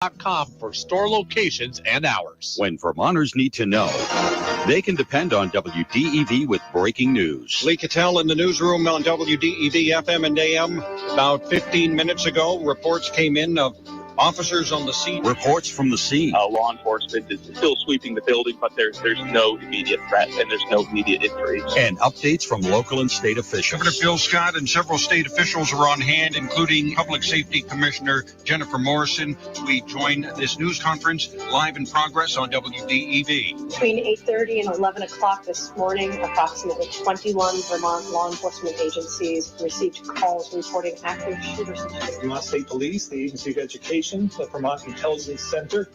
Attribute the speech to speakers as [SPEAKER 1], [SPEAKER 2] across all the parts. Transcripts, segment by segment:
[SPEAKER 1] .com for store locations and hours.
[SPEAKER 2] When Vermonters need to know, they can depend on WDEV with breaking news.
[SPEAKER 3] Lee Cattell in the newsroom on WDEV FM and AM. About 15 minutes ago, reports came in of officers on the scene.
[SPEAKER 2] Reports from the scene.
[SPEAKER 4] Law enforcement is still sweeping the building, but there's no immediate threat and there's no immediate injuries.
[SPEAKER 2] And updates from local and state officials.
[SPEAKER 3] Governor Phil Scott and several state officials are on hand, including Public Safety Commissioner Jennifer Morrison. We join this news conference live in progress on WDEV.
[SPEAKER 5] Between 8:30 and 11 o'clock this morning, approximately 21 Vermont law enforcement agencies received calls reporting active shooter situations.
[SPEAKER 6] Vermont State Police, the Agency of Education, the Vermont Intelligence Center,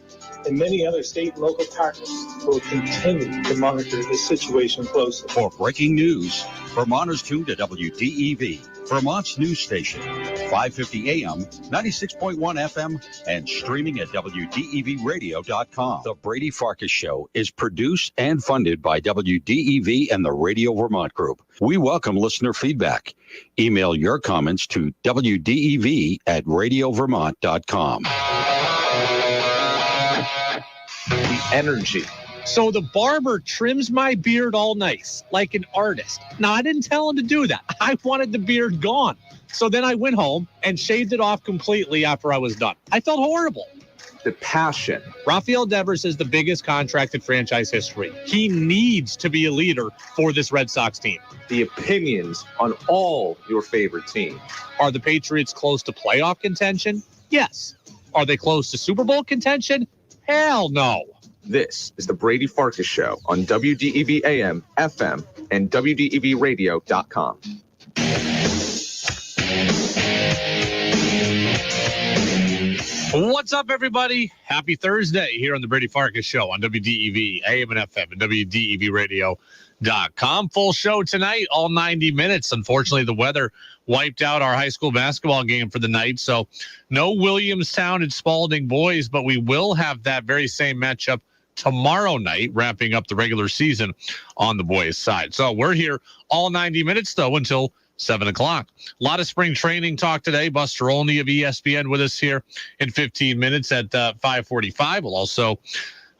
[SPEAKER 6] and many other state and local partners will continue to monitor this situation closely.
[SPEAKER 2] For breaking news, Vermonters tune to WDEV, Vermont's news station, 550 AM, 96.1 FM, and streaming at WDEVradio.com. The Brady Farkas Show is produced and funded by WDEV and the Radio Vermont Group. We welcome listener feedback. Email your comments to WDEV@radiovermont.com.
[SPEAKER 1] The energy. So the barber trims my beard all nice, like an artist. Now, I didn't tell him to do that. I wanted the beard gone. So then I went home and shaved it off completely after I was done. I felt horrible.
[SPEAKER 7] The passion.
[SPEAKER 1] Rafael Devers is the biggest contract in franchise history. He needs to be a leader for this Red Sox team.
[SPEAKER 7] The opinions on all your favorite teams.
[SPEAKER 1] Are the Patriots close to playoff contention? Yes. Are they close to Super Bowl contention? Hell no.
[SPEAKER 7] This is the Brady Farkas Show on WDEV AM, FM, and WDEVradio.com.
[SPEAKER 1] What's up, everybody? Happy Thursday here on the Brady Farkas Show on WDEV AM and FM and WDEVradio.com. Full show tonight, all 90 minutes. Unfortunately, the weather wiped out our high school basketball game for the night, so no Williamstown and Spalding boys, but we will have that very same matchup tomorrow night, wrapping up the regular season on the boys' side. So we're here all 90 minutes, though, until 7 o'clock. A lot of spring training talk today. Buster Olney of ESPN with us here in 15 minutes at 5:45. We'll also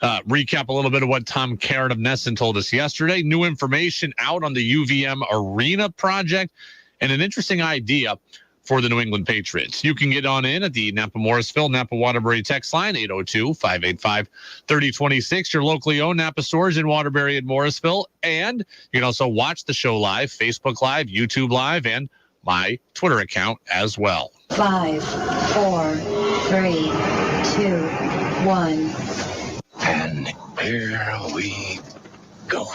[SPEAKER 1] recap a little bit of what Tom Caron of Nesson told us yesterday. New information out on the UVM Arena project and an interesting idea for the New England Patriots. You can get on in at the Napa Morrisville, Napa Waterbury text line, 802-585-3026. Your locally owned Napa stores in Waterbury and Morrisville. And you can also watch the show live, Facebook Live, YouTube Live, and my Twitter account as well.
[SPEAKER 8] 5, 4, 3, 2, 1.
[SPEAKER 9] And here we go.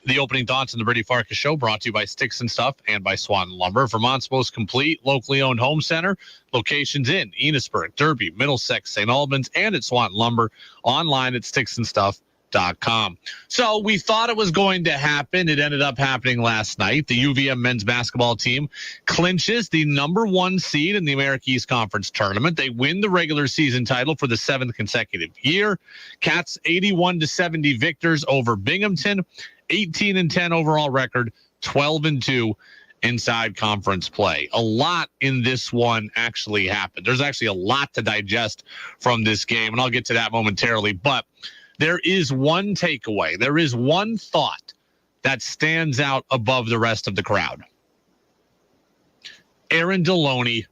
[SPEAKER 1] The opening thoughts on the Brady Farkas Show brought to you by Sticks and Stuff and by Swan Lumber, Vermont's most complete locally owned home center. Locations in Enosburg, Derby, Middlesex, St. Albans, and at Swan Lumber. Online at sticksandstuff.com. So we thought it was going to happen. It ended up happening last night. The UVM men's basketball team clinches the number 1 seed in the America East Conference tournament. They win the regular season title for the 7th consecutive year. Cats 81-70 victors over Binghamton. 18-10 overall record, 12-2 inside conference play. A lot in this one actually happened. There's actually a lot to digest from this game, and I'll get to that momentarily. But there is one takeaway. There is one thought that stands out above the rest of the crowd. Aaron Deloney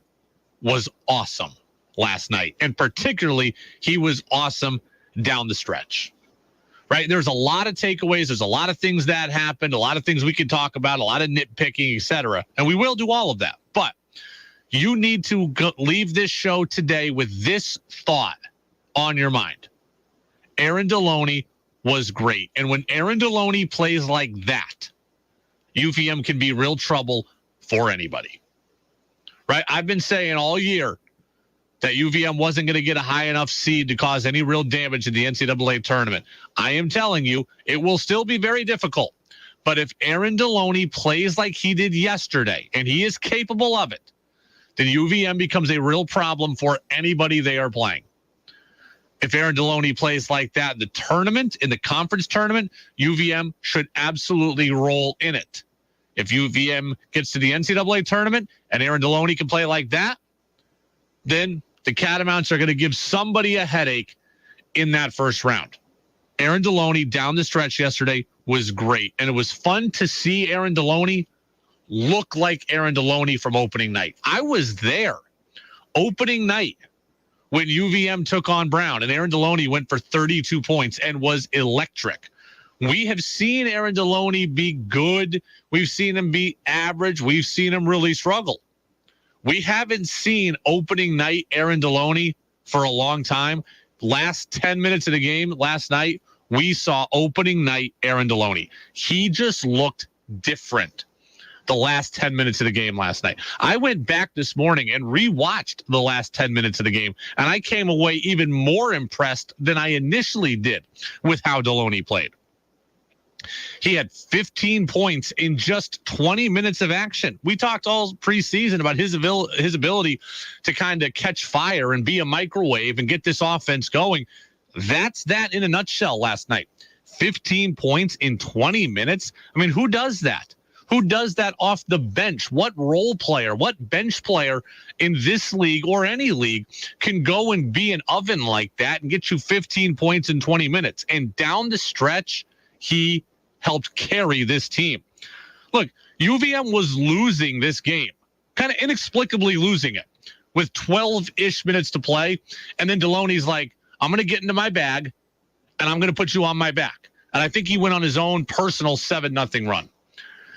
[SPEAKER 1] was awesome last night, and particularly he was awesome down the stretch. Right? There's a lot of takeaways. There's a lot of things that happened, a lot of things we can talk about, a lot of nitpicking, etc. And we will do all of that. But you need to leave this show today with this thought on your mind. Aaron Deloney was great. And when Aaron Deloney plays like that, UVM can be real trouble for anybody. Right? I've been saying all year that UVM wasn't going to get a high enough seed to cause any real damage in the NCAA tournament. I am telling you, it will still be very difficult. But if Aaron Deloney plays like he did yesterday, and he is capable of it, then UVM becomes a real problem for anybody they are playing. If Aaron Deloney plays like that in the tournament, in the conference tournament, UVM should absolutely roll in it. If UVM gets to the NCAA tournament and Aaron Deloney can play like that, then the Catamounts are going to give somebody a headache in that first round. Aaron Deloney down the stretch yesterday was great, and it was fun to see Aaron Deloney look like Aaron Deloney from opening night. I was there opening night when UVM took on Brown, and Aaron Deloney went for 32 points and was electric. We have seen Aaron Deloney be good. We've seen him be average. We've seen him really struggle. We haven't seen opening night Aaron Deloney for a long time. Last 10 minutes of the game last night, we saw opening night Aaron Deloney. He just looked different the last 10 minutes of the game last night. I went back this morning and rewatched the last 10 minutes of the game, and I came away even more impressed than I initially did with how Deloney played. He had 15 points in just 20 minutes of action. We talked all preseason about his ability to kind of catch fire and be a microwave and get this offense going. That's that in a nutshell last night. 15 points in 20 minutes. I mean, who does that? Who does that off the bench? What role player, what bench player in this league or any league can go and be an oven like that and get you 15 points in 20 minutes? And down the stretch, he helped carry this team. Look, UVM was losing this game, kind of inexplicably losing it with 12-ish minutes to play. And then Deloney's like, I'm going to get into my bag and I'm going to put you on my back. And I think he went on his own personal 7-0 run.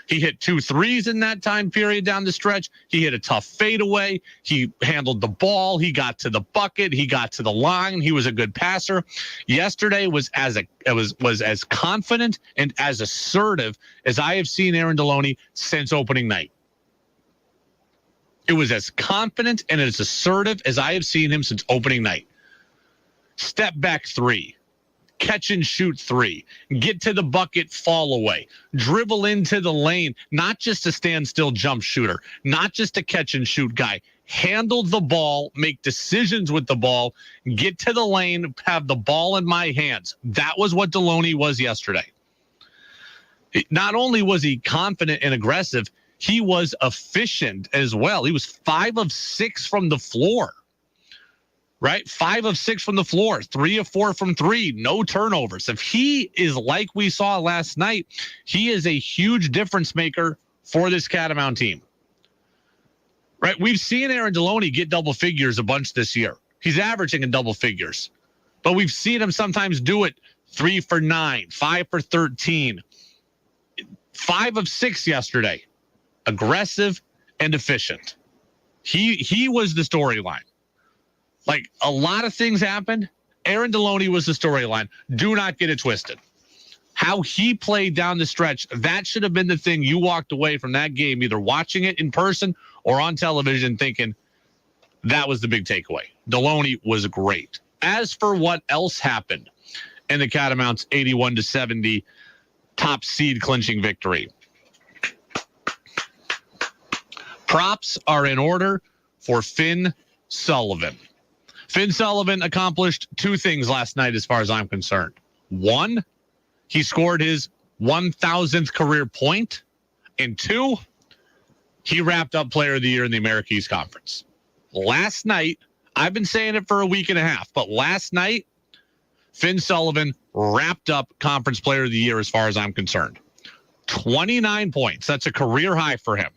[SPEAKER 1] He hit 2 threes in that time period down the stretch. He hit a tough fadeaway. He handled the ball. He got to the bucket. He got to the line. He was a good passer. Yesterday was as confident and as assertive as I have seen Aaron Deloney since opening night. It was as confident and as assertive as I have seen him since opening night. Step back 3. Catch and shoot 3, get to the bucket, fall away, dribble into the lane, not just a standstill jump shooter, not just a catch and shoot guy, handle the ball, make decisions with the ball, get to the lane, have the ball in my hands. That was what Deloney was yesterday. Not only was he confident and aggressive, he was efficient as well. He was 5 of 6 from the floor. Right? 5 of 6 from the floor, 3 of 4 from 3, no turnovers. If he is like we saw last night, he is a huge difference maker for this Catamount team. Right? We've seen Aaron Deloney get double figures a bunch this year. He's averaging in double figures, but we've seen him sometimes do it 3 for 9, 5 for 13, 5 of 6 yesterday. Aggressive and efficient. He was the storyline. Like, a lot of things happened. Aaron Deloney was the storyline. Do not get it twisted. How he played down the stretch, that should have been the thing you walked away from that game, either watching it in person or on television, thinking that was the big takeaway. Deloney was great. As for what else happened in the Catamounts' 81-70 top seed clinching victory, props are in order for Finn Sullivan. Finn Sullivan accomplished 2 things last night as far as I'm concerned. 1, he scored his 1,000th career point. And 2, he wrapped up Player of the Year in the America East Conference. Last night, I've been saying it for a week and a half, but last night, Finn Sullivan wrapped up Conference Player of the Year as far as I'm concerned. 29 points. That's a career high for him.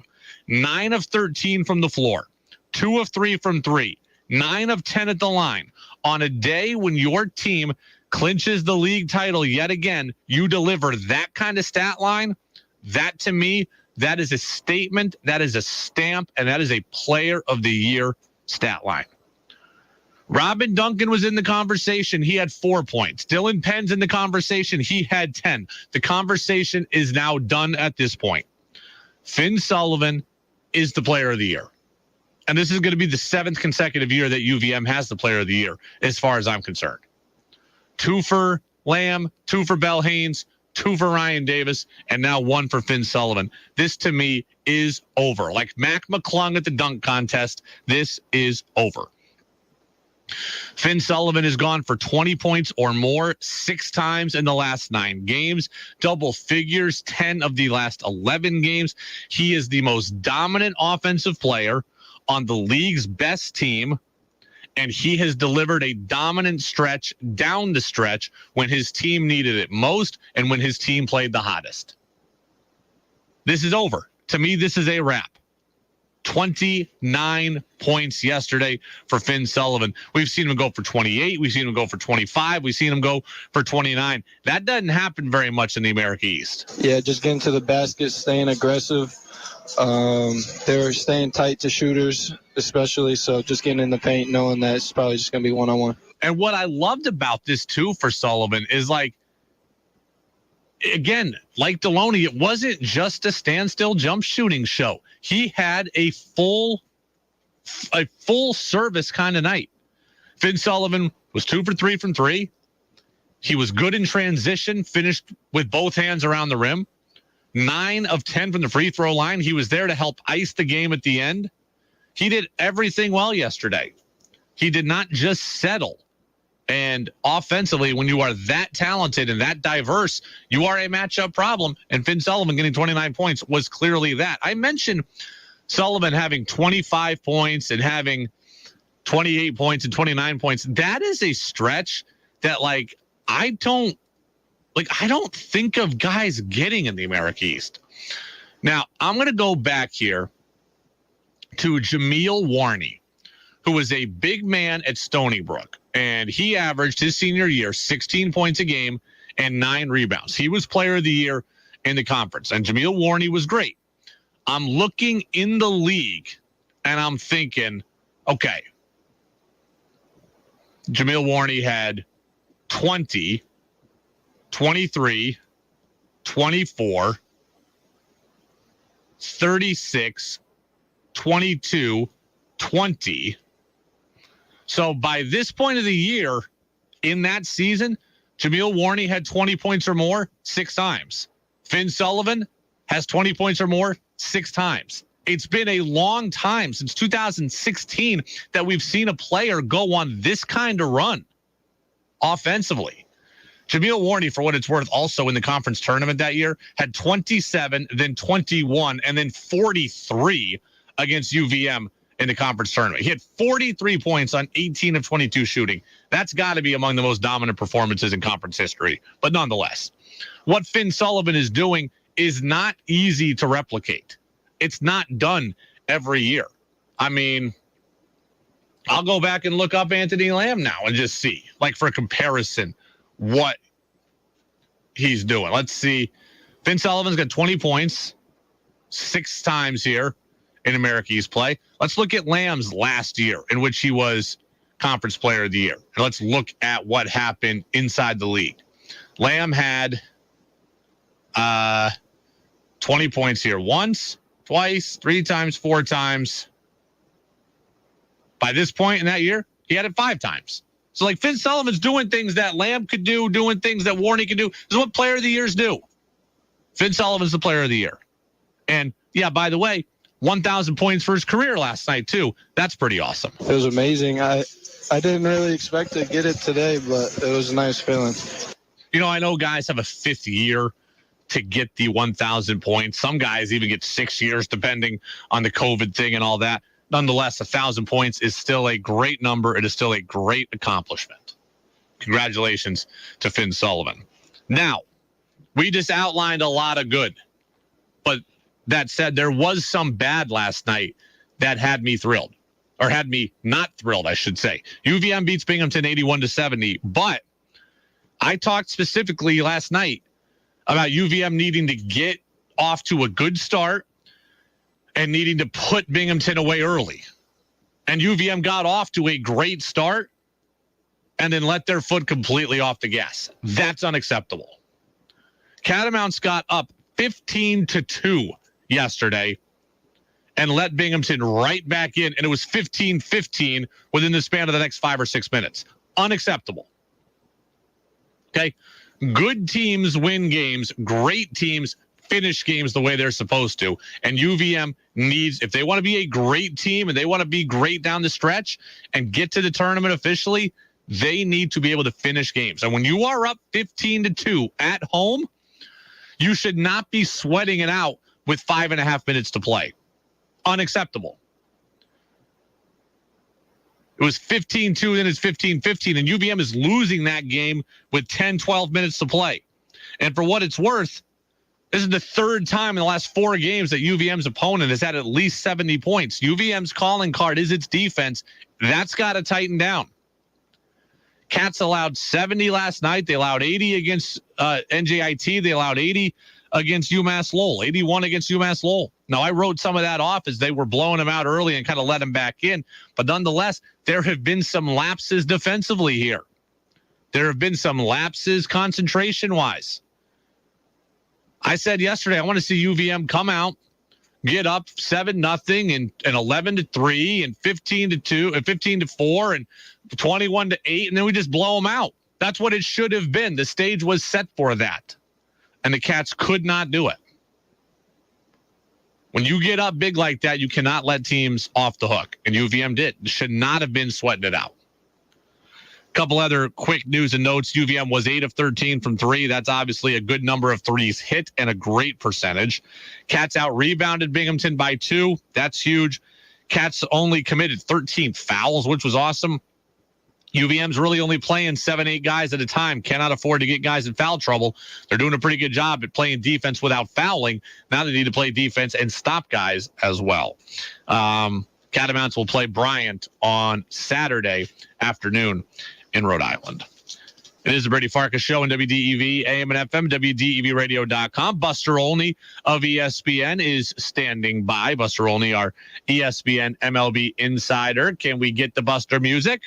[SPEAKER 1] 9 of 13 from the floor. 2 of 3 from 3. 9 of 10 at the line. On a day when your team clinches the league title yet again, you deliver that kind of stat line. That, to me, that is a statement, that is a stamp, and that is a Player of the Year stat line. Robin Duncan was in the conversation. He had 4 points. Dylan Penn's in the conversation. He had 10. The conversation is now done at this point. Finn Sullivan is the Player of the Year. And this is going to be the 7th consecutive year that UVM has the Player of the Year, as far as I'm concerned. 2 for Lamb, 2 for Bell Haynes, 2 for Ryan Davis, and now 1 for Finn Sullivan. This, to me, is over. Like Mac McClung at the dunk contest, this is over. Finn Sullivan has gone for 20 points or more 6 times in the last 9 games. Double figures, 10 of the last 11 games. He is the most dominant offensive player on the league's best team, And he has delivered a dominant stretch down the stretch when his team needed it most and when his team played the hottest. This is over. To me, this is a wrap. 29 points yesterday for Finn Sullivan. We've seen him go for 28. We've seen him go for 25. We've seen him go for 29. That doesn't happen very much in the America East.
[SPEAKER 10] Yeah, just getting to the basket, staying aggressive. They're staying tight to shooters, especially. So just getting in the paint, knowing that it's probably just going to be one-on-one.
[SPEAKER 1] And what I loved about this, too, for Sullivan is, like, again, like Olney, it wasn't just a standstill jump shooting show. He had a full service kind of night. Finn Sullivan was 2 for 3 from 3. He was good in transition, finished with both hands around the rim. 9 of 10 from the free throw line. He was there to help ice the game at the end. He did everything well yesterday. He did not just settle. And offensively, when you are that talented and that diverse, you are a matchup problem. And Finn Sullivan getting 29 points was clearly that. I mentioned Sullivan having 25 points and having 28 points and 29 points. That is a stretch that, like, I don't think of guys getting in the America East. Now, I'm going to go back here to Jameel Warney, who was a big man at Stony Brook. And he averaged his senior year 16 points a game and 9 rebounds. He was player of the year in the conference. And Jameel Warney was great. I'm looking in the league, and I'm thinking, okay, Jameel Warney had 20, 23, 24, 36, 22, 20. So by this point of the year, in that season, Jameel Warney had 20 points or more 6 times. Finn Sullivan has 20 points or more 6 times. It's been a long time, since 2016, that we've seen a player go on this kind of run offensively. Jameel Warney, for what it's worth, also in the conference tournament that year, had 27, then 21, and then 43 against UVM in the conference tournament. He had 43 points on 18 of 22 shooting. That's got to be among the most dominant performances in conference history. But nonetheless, what Finn Sullivan is doing is not easy to replicate. It's not done every year. I mean, I'll go back and look up Anthony Lamb now and just see, like, for comparison, what he's doing. Let's see. Finn Sullivan's got 20 points 6 times here in America East play. Let's look at Lamb's last year, in which he was Conference Player of the Year. And let's look at what happened inside the league. Lamb had 20 points here once, twice, 3 times, 4 times. By this point in that year, he had it 5 times. So, like, Finn Sullivan's doing things that Lamb could do, doing things that Warney could do. This is what Player of the Years do. Finn Sullivan's the Player of the Year. And, yeah, by the way, 1,000 points for his career last night, too. That's pretty awesome.
[SPEAKER 10] It was amazing. I didn't really expect to get it today, but it was a nice feeling.
[SPEAKER 1] You know, I know guys have a 5th year to get the 1,000 points. Some guys even get 6 years, depending on the COVID thing and all that. Nonetheless, 1,000 points is still a great number. It is still a great accomplishment. Congratulations to Finn Sullivan. Now, we just outlined a lot of good. But that said, there was some bad last night that had me thrilled. Or had me not thrilled, I should say. UVM beats Binghamton 81-70. But I talked specifically last night about UVM needing to get off to a good start and needing to put Binghamton away early. And UVM got off to a great start and then let their foot completely off the gas. That's unacceptable. Catamounts got up 15-2 yesterday and let Binghamton right back in, and it was 15-15 within the span of the next 5 or 6 minutes. Unacceptable. Okay? Good teams win games. Great teams finish games the way they're supposed to. And UVM needs, if they want to be a great team and they want to be great down the stretch and get to the tournament officially, they need to be able to finish games. And when you are up 15-2 at home, you should not be sweating it out with 5.5 minutes to play. Unacceptable. It was 15-2, then it's 15-15, and UVM is losing that game with 10, 12 minutes to play. And for what it's worth, this is the third time in the last 4 games that UVM's opponent has had at least 70 points. UVM's calling card is its defense. That's got to tighten down. Cats allowed 70 last night. They allowed 80 against NJIT. They allowed 80 against UMass Lowell, 81 against UMass Lowell. Now, I wrote some of that off as they were blowing them out early and kind of let them back in. But nonetheless, there have been some lapses defensively here. There have been some lapses concentration-wise. I said yesterday, I want to see UVM come out, get up 7-0 and 11-3 and 15-2 and 15-4 and 21-8, and then we just blow them out. That's what it should have been. The stage was set for that, and the Cats could not do it. When you get up big like that, you cannot let teams off the hook, and UVM did. Should not have been sweating it out. Couple other quick news and notes. UVM was 8 of 13 from 3. That's obviously a good number of threes hit and a great percentage. Cats out rebounded Binghamton by 2. That's huge. Cats only committed 13 fouls, which was awesome. UVM's really only playing 7-8 guys at a time. Cannot afford to get guys in foul trouble. They're doing a pretty good job at playing defense without fouling. Now they need to play defense and stop guys as well. Catamounts will play Bryant on Saturday afternoon in Rhode Island. It is the Brady Farkas Show on WDEV, AM and FM, WDEVradio.com. Buster Olney of ESPN is standing by. Buster Olney, our ESPN MLB insider. Can we get the Buster music?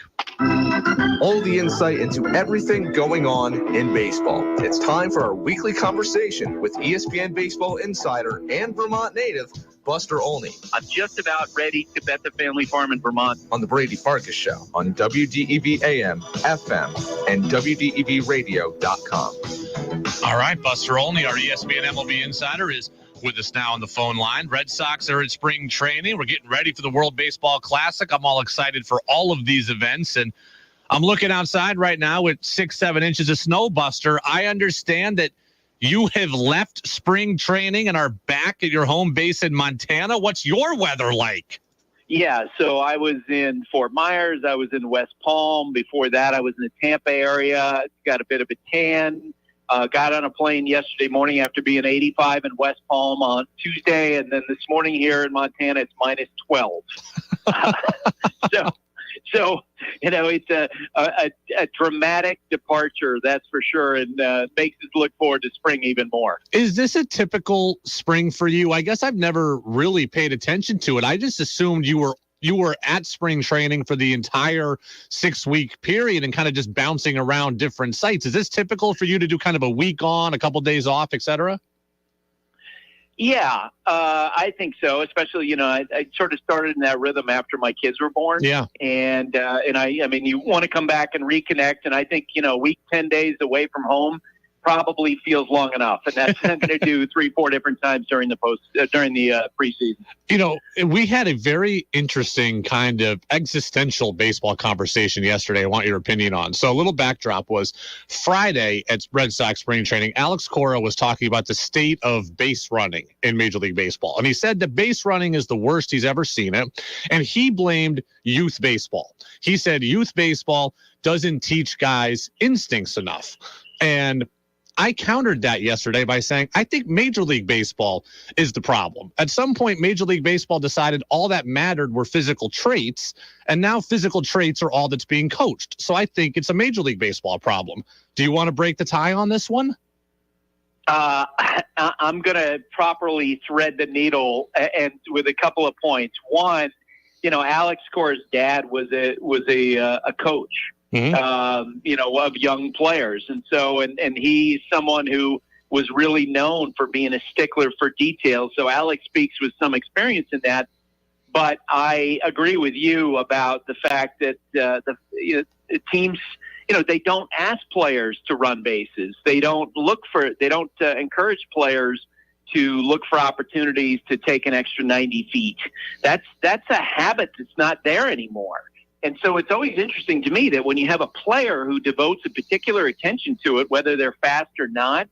[SPEAKER 7] All the insight into everything going on in baseball. It's time for our weekly conversation with ESPN baseball insider and Vermont native, Buster Olney.
[SPEAKER 4] I'm just about ready to bet the family farm in Vermont.
[SPEAKER 7] On the Brady Farkas Show on WDEV AM, FM, and WDEVradio.com.
[SPEAKER 1] All right, Buster Olney, our ESPN MLB insider, is with us now on the phone line. Red Sox are at spring training. We're getting ready for the World Baseball Classic. I'm all excited for all of these events, and I'm looking outside right now with 6-7 inches of snow, Buster. I understand that you have left spring training and are back at your home base in Montana. What's your weather like?
[SPEAKER 4] Yeah, so I was in Fort Myers. I was in West Palm. Before that, I was in the Tampa area. Got a bit of a tan. Got on a plane yesterday morning after being 85 in West Palm on Tuesday. And then this morning here in Montana, it's minus 12. So, you know, it's a dramatic departure, that's for sure, and makes us look forward to spring even more.
[SPEAKER 1] Is this a typical spring for you? I guess I've never really paid attention to it. I just assumed you were at spring training for the entire 6-week period and kind of just bouncing around different sites. Is this typical for you to do kind of a week on, a couple days off, et cetera?
[SPEAKER 4] Yeah, I think so. Especially, you know, I sort of started in that rhythm after my kids were born.
[SPEAKER 1] Yeah.
[SPEAKER 4] And I mean, you want to come back and reconnect. And I think, you know, a week, 10 days away from home probably feels long enough. And that's what I'm going to do 3-4 different times during the preseason. You know,
[SPEAKER 1] we had a very interesting kind of existential baseball conversation yesterday. I want your opinion on. So a little backdrop was Friday at Red Sox spring training. Alex Cora was talking about the state of base running in Major League Baseball. And he said that base running is the worst he's ever seen it. And he blamed youth baseball. He said youth baseball doesn't teach guys instincts enough. And I countered that yesterday by saying, I think Major League Baseball is the problem. At some point, Major League Baseball decided all that mattered were physical traits, and now physical traits are all that's being coached. So I think it's a Major League Baseball problem. Do you want to break the tie on this one?
[SPEAKER 4] I'm going to properly thread the needle and with a couple of points. One, you know, Alex Cora's dad was a coach. Mm-hmm. You know, of young players. And so, and he's someone who was really known for being a stickler for details. So Alex speaks with some experience in that. But I agree with you about the fact that the teams, you know, they don't ask players to run bases. They don't encourage players to look for opportunities to take an extra 90 feet. That's a habit that's not there anymore. And so it's always interesting to me that when you have a player who devotes a particular attention to it, whether they're fast or not,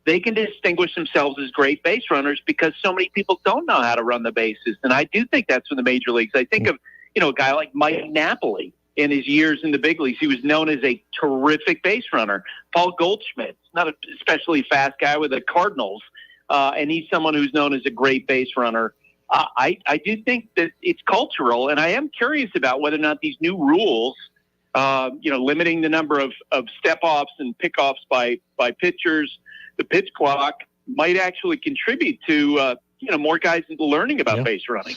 [SPEAKER 4] they can distinguish themselves as great base runners because so many people don't know how to run the bases. And I do think that's in the major leagues. I think of, you know, a guy like Mike Napoli. in his years in the big leagues. He was known as a terrific base runner. Paul Goldschmidt, not an especially fast guy with the Cardinals, and he's someone who's known as a great base runner. I do think that it's cultural, and I am curious about whether or not these new rules, limiting the number of step-offs and pick-offs by pitchers, the pitch clock, might actually contribute to more guys learning about base running.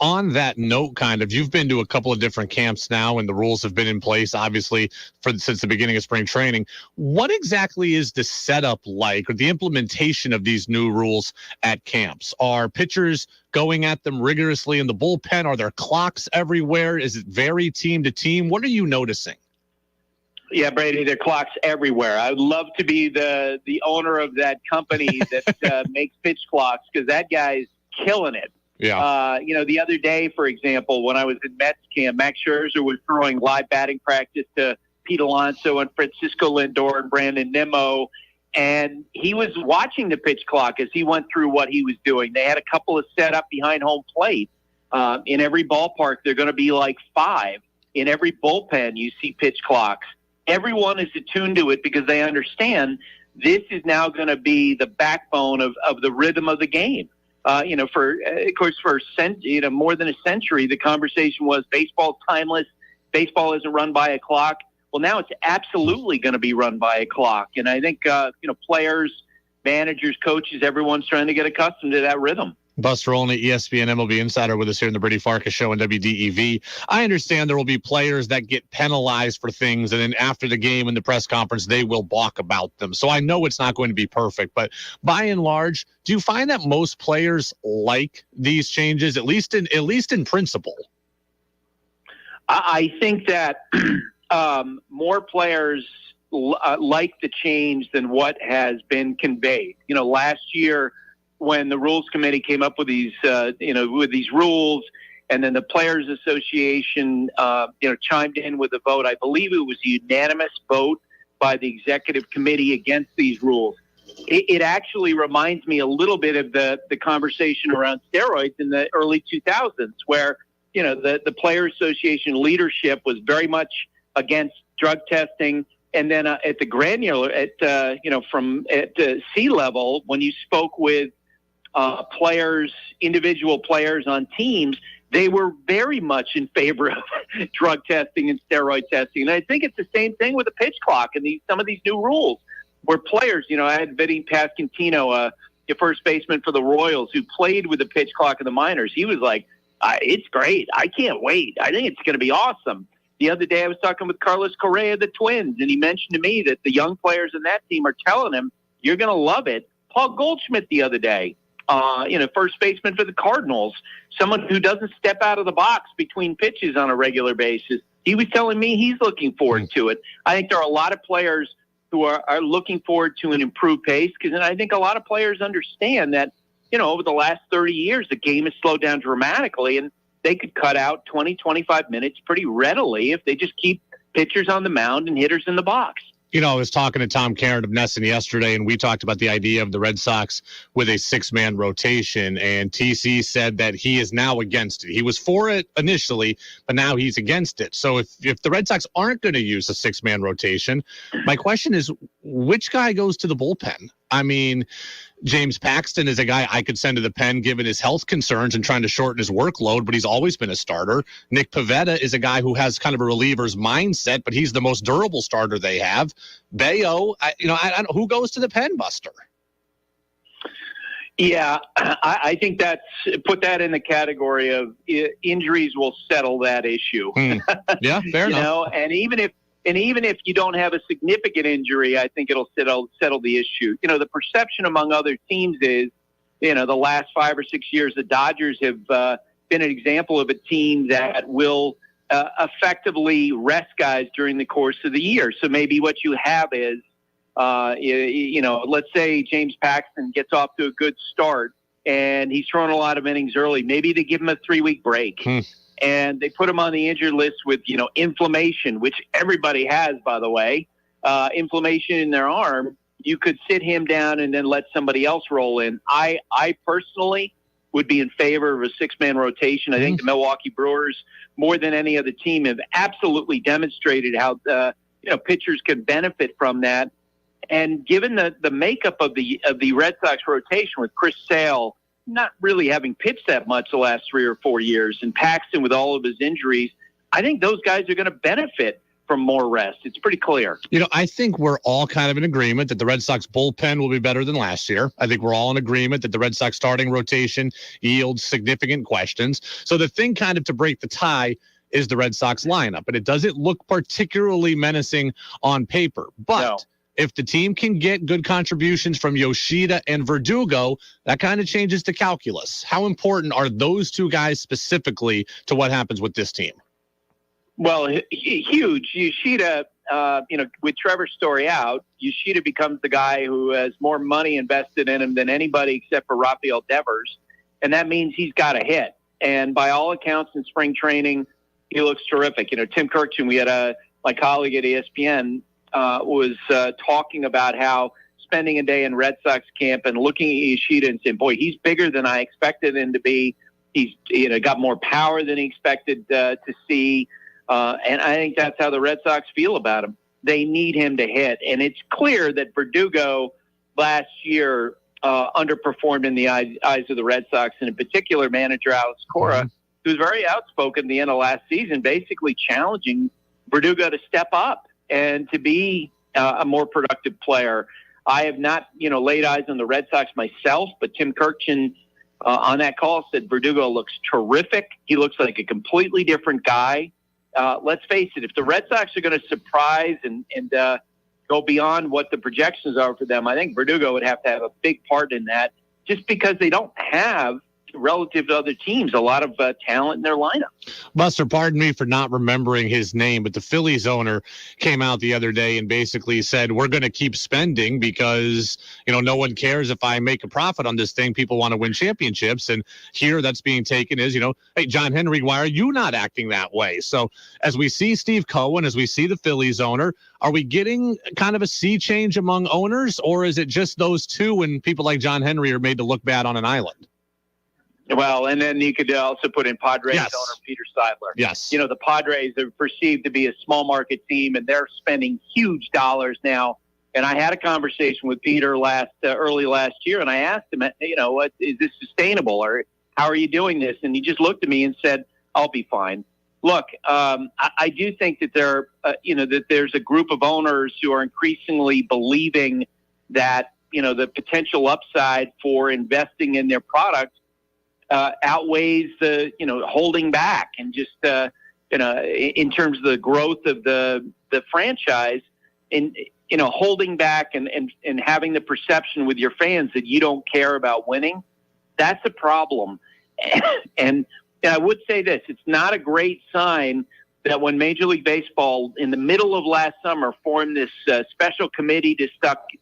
[SPEAKER 1] On that note, you've been to a couple of different camps now, and the rules have been in place, obviously, since the beginning of spring training. What exactly is the setup like, or the implementation of these new rules at camps? Are pitchers going at them rigorously in the bullpen? Are there clocks everywhere? Is it vary team to team? What are you noticing?
[SPEAKER 4] Yeah, Brady, there are clocks everywhere. I would love to be the owner of that company that makes pitch clocks, because that guy's killing it.
[SPEAKER 1] Yeah.
[SPEAKER 4] The other day, for example, when I was in Mets camp, Max Scherzer was throwing live batting practice to Pete Alonso and Francisco Lindor and Brandon Nimmo, and he was watching the pitch clock as he went through what he was doing. They had a couple of set up behind home plate. In every ballpark, they're going to be like 5. In every bullpen, you see pitch clocks. Everyone is attuned to it because they understand this is now going to be the backbone of the rhythm of the game. For more than a century, the conversation was baseball's timeless. Baseball isn't run by a clock. Well, now it's absolutely going to be run by a clock. And I think, players, managers, coaches, everyone's trying to get accustomed to that rhythm.
[SPEAKER 1] Buster Olney, ESPN MLB Insider, with us here in the Brady Farkas Show on WDEV. I understand there will be players that get penalized for things, and then after the game in the press conference, they will balk about them. So I know it's not going to be perfect, but by and large, do you find that most players like these changes, at least in principle?
[SPEAKER 4] I think that more players like the change than what has been conveyed. Last year, when the Rules Committee came up with these, with these rules, and then the Players Association, chimed in with a vote. I believe it was a unanimous vote by the Executive Committee against these rules. It actually reminds me a little bit of the conversation around steroids in the early 2000s, where, the Players Association leadership was very much against drug testing. And then at the granular, at sea level, when you spoke with individual players on teams, they were very much in favor of drug testing and steroid testing. And I think it's the same thing with the pitch clock and some of these new rules where players, I had Vinny Pasquantino, your first baseman for the Royals, who played with the pitch clock in the minors. He was like, it's great. I can't wait. I think it's going to be awesome. The other day I was talking with Carlos Correa of the Twins, and he mentioned to me that the young players in that team are telling him, you're going to love it. Paul Goldschmidt the other day, first baseman for the Cardinals, someone who doesn't step out of the box between pitches on a regular basis. He was telling me he's looking forward to it. I think there are a lot of players who are looking forward to an improved pace, because I think a lot of players understand that, over the last 30 years, the game has slowed down dramatically, and they could cut out 20, 25 minutes pretty readily if they just keep pitchers on the mound and hitters in the box.
[SPEAKER 1] I was talking to Tom Caron of Nesson yesterday, and we talked about the idea of the Red Sox with a 6-man rotation, and TC said that he is now against it. He was for it initially, but now he's against it. So if the Red Sox aren't going to use a 6-man rotation, my question is, which guy goes to the bullpen? I mean, James Paxton is a guy I could send to the pen given his health concerns and trying to shorten his workload, but he's always been a starter. Nick Pivetta is a guy who has kind of a reliever's mindset, but he's the most durable starter they have. Bayo, I don't, who goes to the pen, Buster?
[SPEAKER 4] Yeah, I think put that in the category of injuries will settle that issue.
[SPEAKER 1] Yeah, fair enough.
[SPEAKER 4] And even if you don't have a significant injury, I think it'll settle the issue. The perception among other teams is, the last 5 or 6 years, the Dodgers have been an example of a team that will effectively rest guys during the course of the year. So maybe what you have is, let's say James Paxton gets off to a good start and he's throwing a lot of innings early. Maybe they give him a 3-week break. And they put him on the injured list with, inflammation, which everybody has, by the way, inflammation in their arm. You could sit him down and then let somebody else roll in. I personally would be in favor of a six-man rotation. I think the Milwaukee Brewers, more than any other team, have absolutely demonstrated how pitchers can benefit from that. And given the makeup of the Red Sox rotation, with Chris Sale not really having pitched that much the last 3 or 4 years, and Paxton with all of his injuries, I think those guys are going to benefit from more rest. It's pretty clear.
[SPEAKER 1] I think we're all kind of in agreement that the Red Sox bullpen will be better than last year. I think we're all in agreement that the Red Sox starting rotation yields significant questions. So the thing kind of to break the tie is the Red Sox lineup, but it doesn't look particularly menacing on paper. But if the team can get good contributions from Yoshida and Verdugo, that kind of changes the calculus. How important are those two guys specifically to what happens with this team?
[SPEAKER 4] Well, huge. Yoshida, with Trevor Story out, Yoshida becomes the guy who has more money invested in him than anybody except for Rafael Devers. And that means he's got a hit. And by all accounts in spring training, he looks terrific. Tim Kirkchen, my colleague at ESPN, was talking about how spending a day in Red Sox camp and looking at Yoshida and saying, boy, he's bigger than I expected him to be. He's got more power than he expected to see. And I think that's how the Red Sox feel about him. They need him to hit. And it's clear that Verdugo last year underperformed in the eyes of the Red Sox, and in particular manager Alex Cora, who was very outspoken at the end of last season, basically challenging Verdugo to step up and to be a more productive player. I have not, laid eyes on the Red Sox myself, but Tim Kirkchen on that call said Verdugo looks terrific. He looks like a completely different guy. Let's face it, if the Red Sox are going to surprise and go beyond what the projections are for them, I think Verdugo would have to have a big part in that, just because they don't have, relative to other teams, a lot of talent in their lineup.
[SPEAKER 1] Buster, pardon me for not remembering his name, but the Phillies owner came out the other day and basically said, we're going to keep spending because, no one cares if I make a profit on this thing. People want to win championships. And here that's being taken as, hey, John Henry, why are you not acting that way? So as we see Steve Cohen, as we see the Phillies owner, are we getting kind of a sea change among owners, or is it just those two and people like John Henry are made to look bad on an island?
[SPEAKER 4] Well, and then you could also put in Padres owner Peter Seidler.
[SPEAKER 1] Yes.
[SPEAKER 4] The Padres are perceived to be a small market team, and they're spending huge dollars now. And I had a conversation with Peter early last year, and I asked him, what is this sustainable, or how are you doing this? And he just looked at me and said, "I'll be fine." Look, I do think that that there's a group of owners who are increasingly believing that the potential upside for investing in their product outweighs the holding back, and just in terms of the growth of the franchise, in holding back and having the perception with your fans that you don't care about winning. That's a problem. And I would say this: it's not a great sign that when Major League Baseball in the middle of last summer formed this special committee to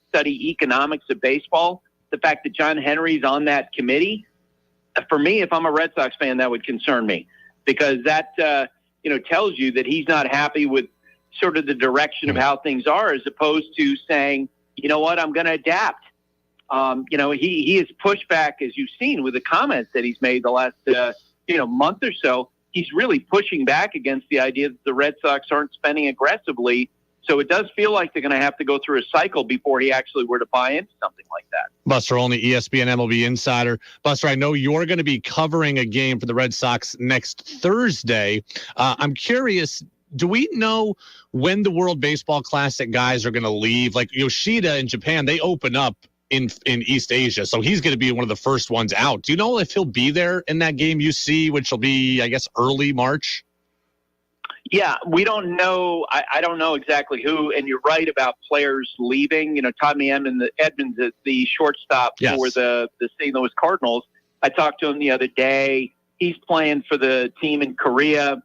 [SPEAKER 4] study economics of baseball, the fact that John Henry's on that committee, for me, if I'm a Red Sox fan, that would concern me, because that, tells you that he's not happy with sort of the direction of how things are, as opposed to saying, you know what, I'm going to adapt. He has pushed back, as you've seen with the comments that he's made the last, month or so. He's really pushing back against the idea that the Red Sox aren't spending aggressively. So it does feel like they're going to have to go through a cycle before he actually were to buy into something like that. Buster Olney, ESPN MLB insider. Buster, I know you're going to be covering a game for the Red Sox next Thursday. I'm curious, do we know when the World Baseball Classic guys are going to leave? Like Yoshida in Japan, they open up in East Asia, so he's going to be one of the first ones out. Do you know if he'll be there in that game you see, which will be, I guess, early March? Yeah, we don't know. I don't know exactly who, and you're right about players leaving. Tommy Edmonds, the shortstop for the St. Louis Cardinals. I talked to him the other day. He's playing for the team in Korea.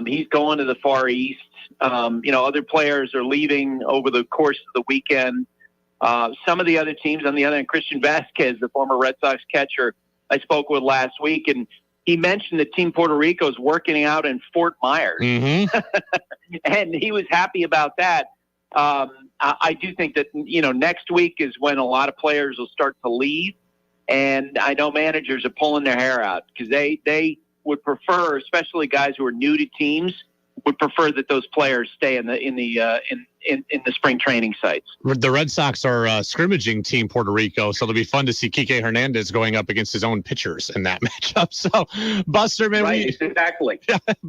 [SPEAKER 4] He's going to the Far East. Other players are leaving over the course of the weekend. Some of the other teams on the other end, Christian Vasquez, the former Red Sox catcher, I spoke with last week, and he mentioned that Team Puerto Rico is working out in Fort Myers, and he was happy about that. I do think that, next week is when a lot of players will start to leave. And I know managers are pulling their hair out because they would prefer, especially guys who are new to teams, would prefer that those players stay in the spring training sites.
[SPEAKER 1] The Red Sox are scrimmaging Team Puerto Rico, so it'll be fun to see Kike Hernandez going up against his own pitchers in that matchup. So, Buster, man,
[SPEAKER 4] Exactly.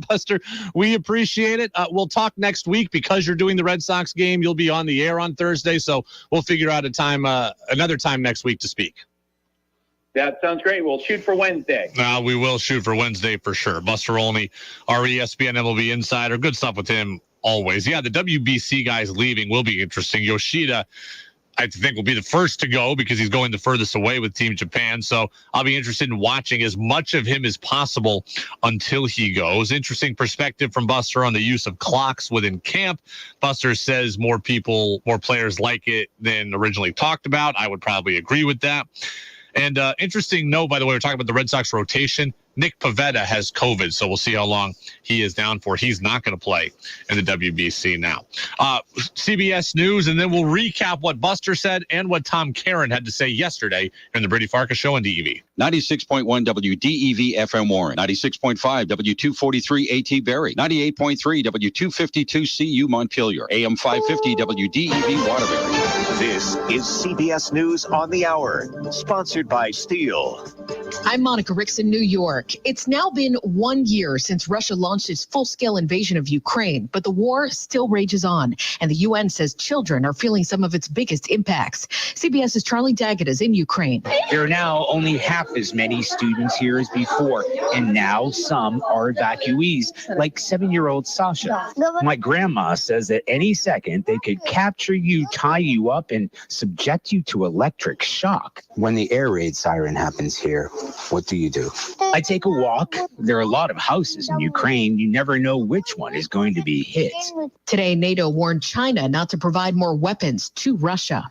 [SPEAKER 1] Buster, we appreciate it. We'll talk next week because you're doing the Red Sox game. You'll be on the air on Thursday, so we'll figure out another time next week to speak.
[SPEAKER 4] That sounds great. We'll shoot for Wednesday.
[SPEAKER 1] We will shoot for Wednesday for sure. Buster Olney, our ESPN MLB insider. Good stuff with him always. Yeah, the WBC guys leaving will be interesting. Yoshida, I think, will be the first to go because he's going the furthest away with Team Japan. So I'll be interested in watching as much of him as possible until he goes. Interesting perspective from Buster on the use of clocks within camp. Buster says more players like it than originally talked about. I would probably agree with that. And interesting note, by the way, we're talking about the Red Sox rotation. Nick Pivetta has COVID, so we'll see how long he is down for. He's not going to play in the WBC now. CBS News, and then we'll recap what Buster said and what Tom Caron had to say yesterday in the Brady Farkas Show on DEV.
[SPEAKER 2] 96.1 WDEV FM Warren, 96.5 W243 AT Berry, 98.3 W252 CU Montpelier, AM 550 WDEV Waterbury.
[SPEAKER 11] This is CBS News on the Hour, sponsored by Steel.
[SPEAKER 12] I'm Monica Ricks in New York. It's now been 1 year since Russia launched its full-scale invasion of Ukraine, but the war still rages on, and the UN says children are feeling some of its biggest impacts. CBS's Charlie Daggett is in Ukraine.
[SPEAKER 13] There are now only half as many students here as before, and now some are evacuees, like 7-year-old Sasha. My grandma says that any second they could capture you, tie you up, and subject you to electric shock.
[SPEAKER 14] When the air raid siren happens here, what do you do?
[SPEAKER 13] I take a walk. There are a lot of houses in Ukraine. You never know which one is going to be hit.
[SPEAKER 12] Today, NATO warned China not to provide more weapons to Russia.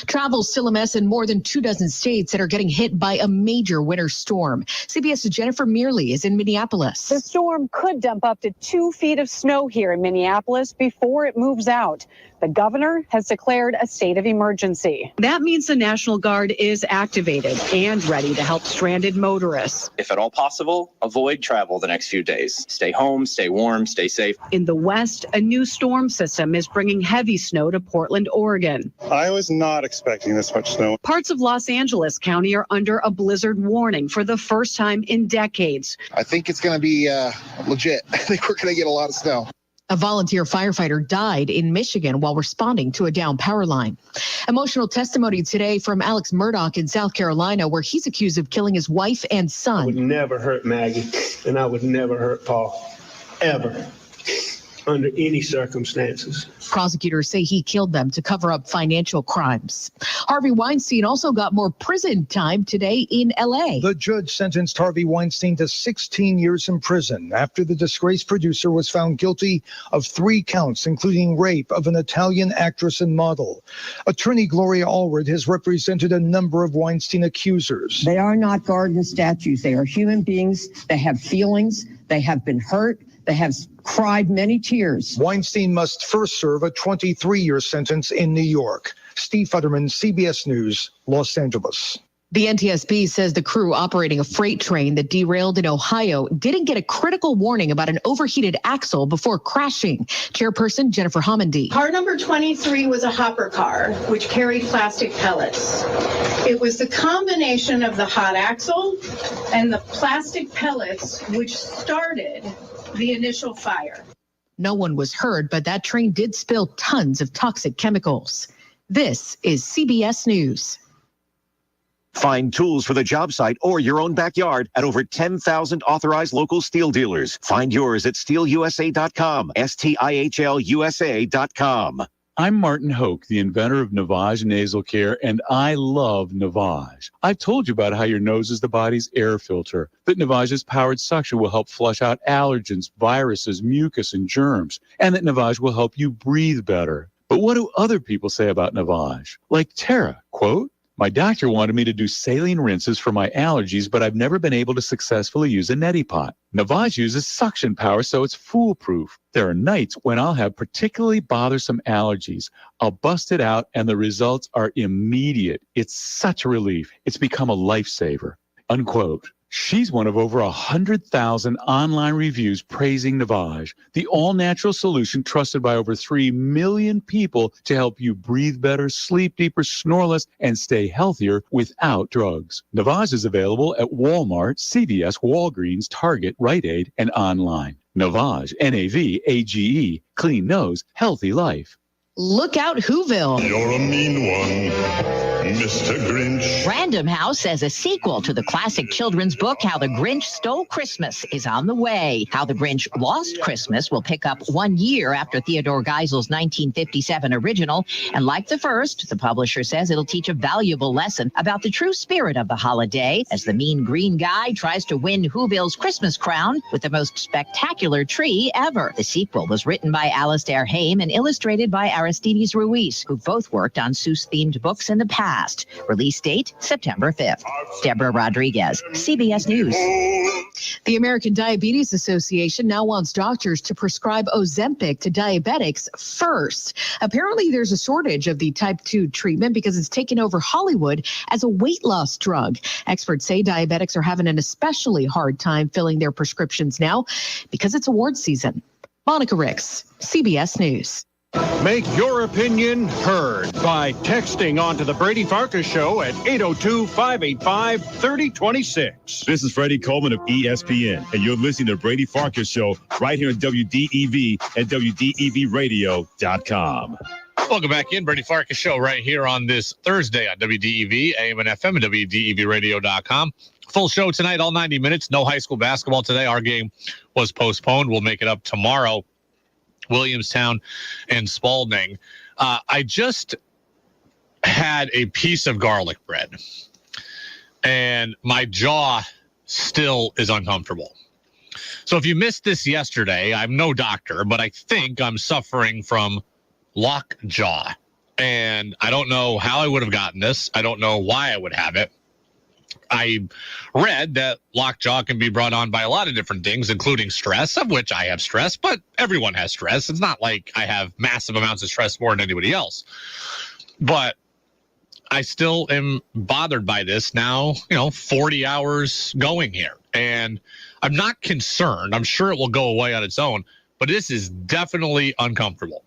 [SPEAKER 12] Travel's still a mess in more than 24 states that are getting hit by a major winter storm. CBS's Jennifer Mearley is in Minneapolis.
[SPEAKER 15] The storm could dump up to 2 feet of snow here in Minneapolis before it moves out. The governor has declared a state of emergency. That means the National Guard is activated and ready to help stranded motorists.
[SPEAKER 16] If at all possible, avoid travel the next few days. Stay home, stay warm, stay safe.
[SPEAKER 15] In the west, a new storm system is bringing heavy snow to Portland, Oregon.
[SPEAKER 17] I was not expecting this much snow.
[SPEAKER 15] Parts of Los Angeles County are under a blizzard warning for the first time in decades.
[SPEAKER 17] I think it's going to be legit. I think we're going to get a lot of snow.
[SPEAKER 12] A volunteer firefighter died in Michigan while responding to a down power line. Emotional testimony today from Alex Murdaugh in South Carolina, where he's accused of killing his wife and son.
[SPEAKER 18] I would never hurt Maggie, and I would never hurt Paul, ever, under any circumstances.
[SPEAKER 12] Prosecutors say he killed them to cover up financial crimes. Harvey Weinstein also got more prison time today in L.A.
[SPEAKER 19] The judge sentenced Harvey Weinstein to 16 years in prison after the disgraced producer was found guilty of 3 counts, including rape of an Italian actress and model. Attorney Gloria Allred has represented a number of Weinstein accusers.
[SPEAKER 20] They are not garden statues. They are human beings. They have feelings. They have been hurt. They have cried many tears.
[SPEAKER 19] Weinstein must first serve a 23-year sentence in New York. Steve Futterman, CBS News, Los Angeles.
[SPEAKER 12] The NTSB says the crew operating a freight train that derailed in Ohio didn't get a critical warning about an overheated axle before crashing. Chairperson Jennifer Homendy.
[SPEAKER 21] Car number 23 was a hopper car, which carried plastic pellets. It was the combination of the hot axle and the plastic pellets which started the initial fire.
[SPEAKER 12] No one was hurt, but that train did spill tons of toxic chemicals. This is CBS News.
[SPEAKER 11] Find tools for the job site or your own backyard at over 10,000 authorized local steel dealers. Find yours at steelusa.com, STIHLUSA.com.
[SPEAKER 22] I'm Martin Hoke, the inventor of Navage Nasal Care, and I love Navage. I've told you about how your nose is the body's air filter, that Navage's powered suction will help flush out allergens, viruses, mucus, and germs, and that Navage will help you breathe better. But what do other people say about Navage? Like Tara, quote, My doctor wanted me to do saline rinses for my allergies, but I've never been able to successfully use a neti pot. Navage uses suction power, so it's foolproof. There are nights when I'll have particularly bothersome allergies. I'll bust it out, and the results are immediate. It's such a relief. It's become a lifesaver." Unquote. She's one of over 100,000 online reviews praising Navage, the all-natural solution trusted by over 3 million people to help you breathe better, sleep deeper, snore less, and stay healthier without drugs. Navage is available at Walmart, CVS, Walgreens, Target, Rite Aid, and online. Navage, N-A-V-A-G-E, clean nose, healthy life.
[SPEAKER 12] Look out, Whoville.
[SPEAKER 3] You're a mean one, Mr. Grinch.
[SPEAKER 5] Random House says a sequel to the classic children's book, How the Grinch Stole Christmas, is on the way. How the Grinch Lost Christmas will pick up 1 year after Theodore Geisel's 1957 original. And like the first, the publisher says it'll teach a valuable lesson about the true spirit of the holiday as the mean green guy tries to win Whoville's Christmas crown with the most spectacular tree ever. The sequel was written by Alastair Haim and illustrated by Aristides Ruiz, who both worked on Seuss-themed books in the past. Release date, September 5th. Deborah Rodriguez, CBS News.
[SPEAKER 12] The American Diabetes Association now wants doctors to prescribe Ozempic to diabetics first. Apparently, there's a shortage of the type 2 treatment because it's taken over Hollywood as a weight loss drug. Experts say diabetics are having an especially hard time filling their prescriptions now because it's award season. Monica Ricks, CBS News.
[SPEAKER 23] Make your opinion heard by texting onto the Brady Farkas Show at 802-585-3026.
[SPEAKER 24] This is Freddie Coleman of ESPN, and you're listening to Brady Farkas Show right here on WDEV and WDEVradio.com.
[SPEAKER 1] Welcome back in, Brady Farkas Show right here on this Thursday on WDEV, AM and FM, and WDEVradio.com. Full show tonight, all 90 minutes. No high school basketball today. Our game was postponed. We'll make it up tomorrow. Williamstown and Spalding. I just had a piece of garlic bread, and my jaw still is uncomfortable. So if you missed this yesterday, I'm no doctor, but I think I'm suffering from lockjaw. And I don't know how I would have gotten this. I don't know why I would have it. I read that lockjaw can be brought on by a lot of different things, including stress, of which I have stress, but everyone has stress. It's not like I have massive amounts of stress more than anybody else. But I still am bothered by this now, 40 hours going here. And I'm not concerned. I'm sure it will go away on its own, but this is definitely uncomfortable.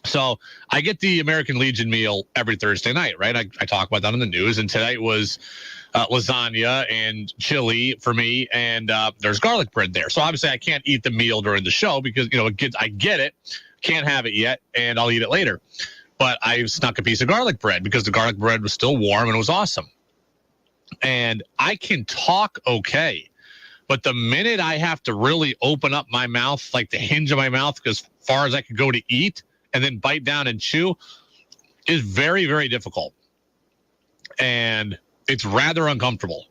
[SPEAKER 1] So I get the American Legion meal every Thursday night, right? I talk about that on the news, and tonight was lasagna and chili for me, and there's garlic bread there. So obviously I can't eat the meal during the show because, I get it, can't have it yet, and I'll eat it later. But I snuck a piece of garlic bread because the garlic bread was still warm and it was awesome. And I can talk okay, but the minute I have to really open up my mouth, like the hinge of my mouth, as far as I could go to eat, and then bite down and chew, is very, very difficult. And it's rather uncomfortable.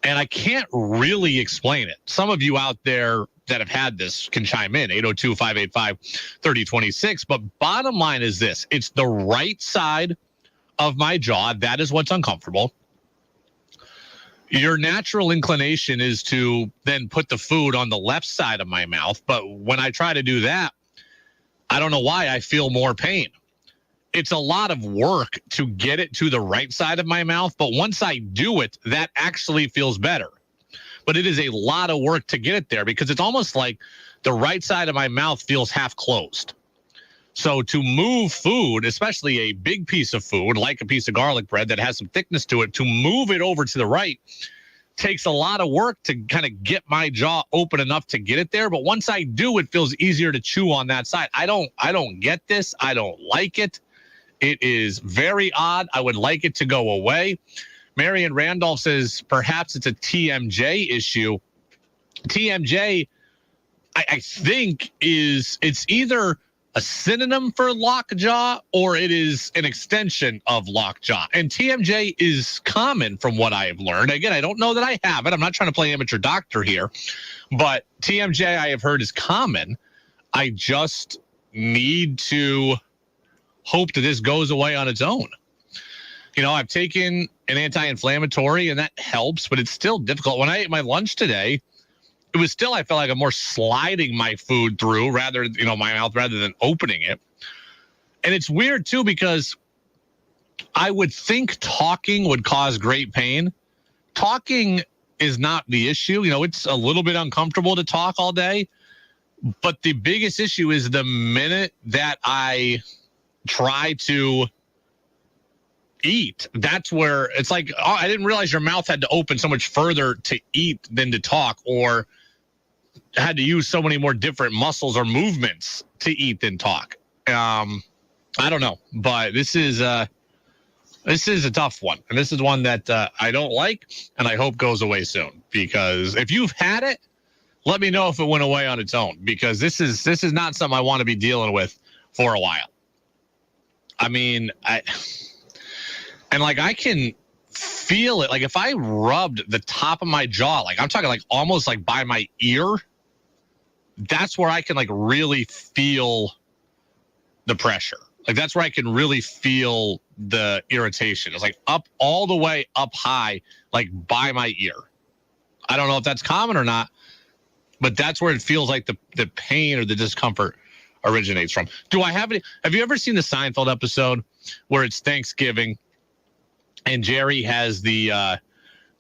[SPEAKER 1] And I can't really explain it. Some of you out there that have had this can chime in, 802-585-3026. But bottom line is this. It's the right side of my jaw. That is what's uncomfortable. Your natural inclination is to then put the food on the left side of my mouth. But when I try to do that, I don't know why I feel more pain. It's a lot of work to get it to the right side of my mouth, but once I do it, that actually feels better. But it is a lot of work to get it there because it's almost like the right side of my mouth feels half closed. So to move food, especially a big piece of food, like a piece of garlic bread that has some thickness to it, to move it over to the right takes a lot of work to kind of get my jaw open enough to get it there. But once I do, it feels easier to chew on that side. I don't get this. I don't like it. It is very odd. I would like it to go away. Marion Randolph says perhaps it's a TMJ issue. TMJ, I think it's either a synonym for lockjaw or it is an extension of lockjaw. And TMJ is common from what I have learned. Again, I don't know that I have it. I'm not trying to play amateur doctor here, but TMJ I have heard is common. I just need to hope that this goes away on its own. I've taken an anti-inflammatory, and that helps, but it's still difficult. When I ate my lunch today, it was still, I felt like I'm more sliding my food through my mouth rather than opening it. And it's weird, too, because I would think talking would cause great pain. Talking is not the issue. It's a little bit uncomfortable to talk all day. But the biggest issue is the minute that I try to eat, that's where it's like, oh, I didn't realize your mouth had to open so much further to eat than to talk, or had to use so many more different muscles or movements to eat than talk. I don't know, but this is a tough one, and this is one that I don't like, and I hope goes away soon. Because if you've had it, let me know if it went away on its own, because this is not something I want to be dealing with for a while. I mean, I can feel it. Like if I rubbed the top of my jaw, like I'm talking like almost like by my ear, that's where I can like really feel the pressure. Like that's where I can really feel the irritation. It's like up all the way up high, like by my ear. I don't know if that's common or not, but that's where it feels like the pain or the discomfort originates from. Have you ever seen the Seinfeld episode where it's Thanksgiving and Jerry has the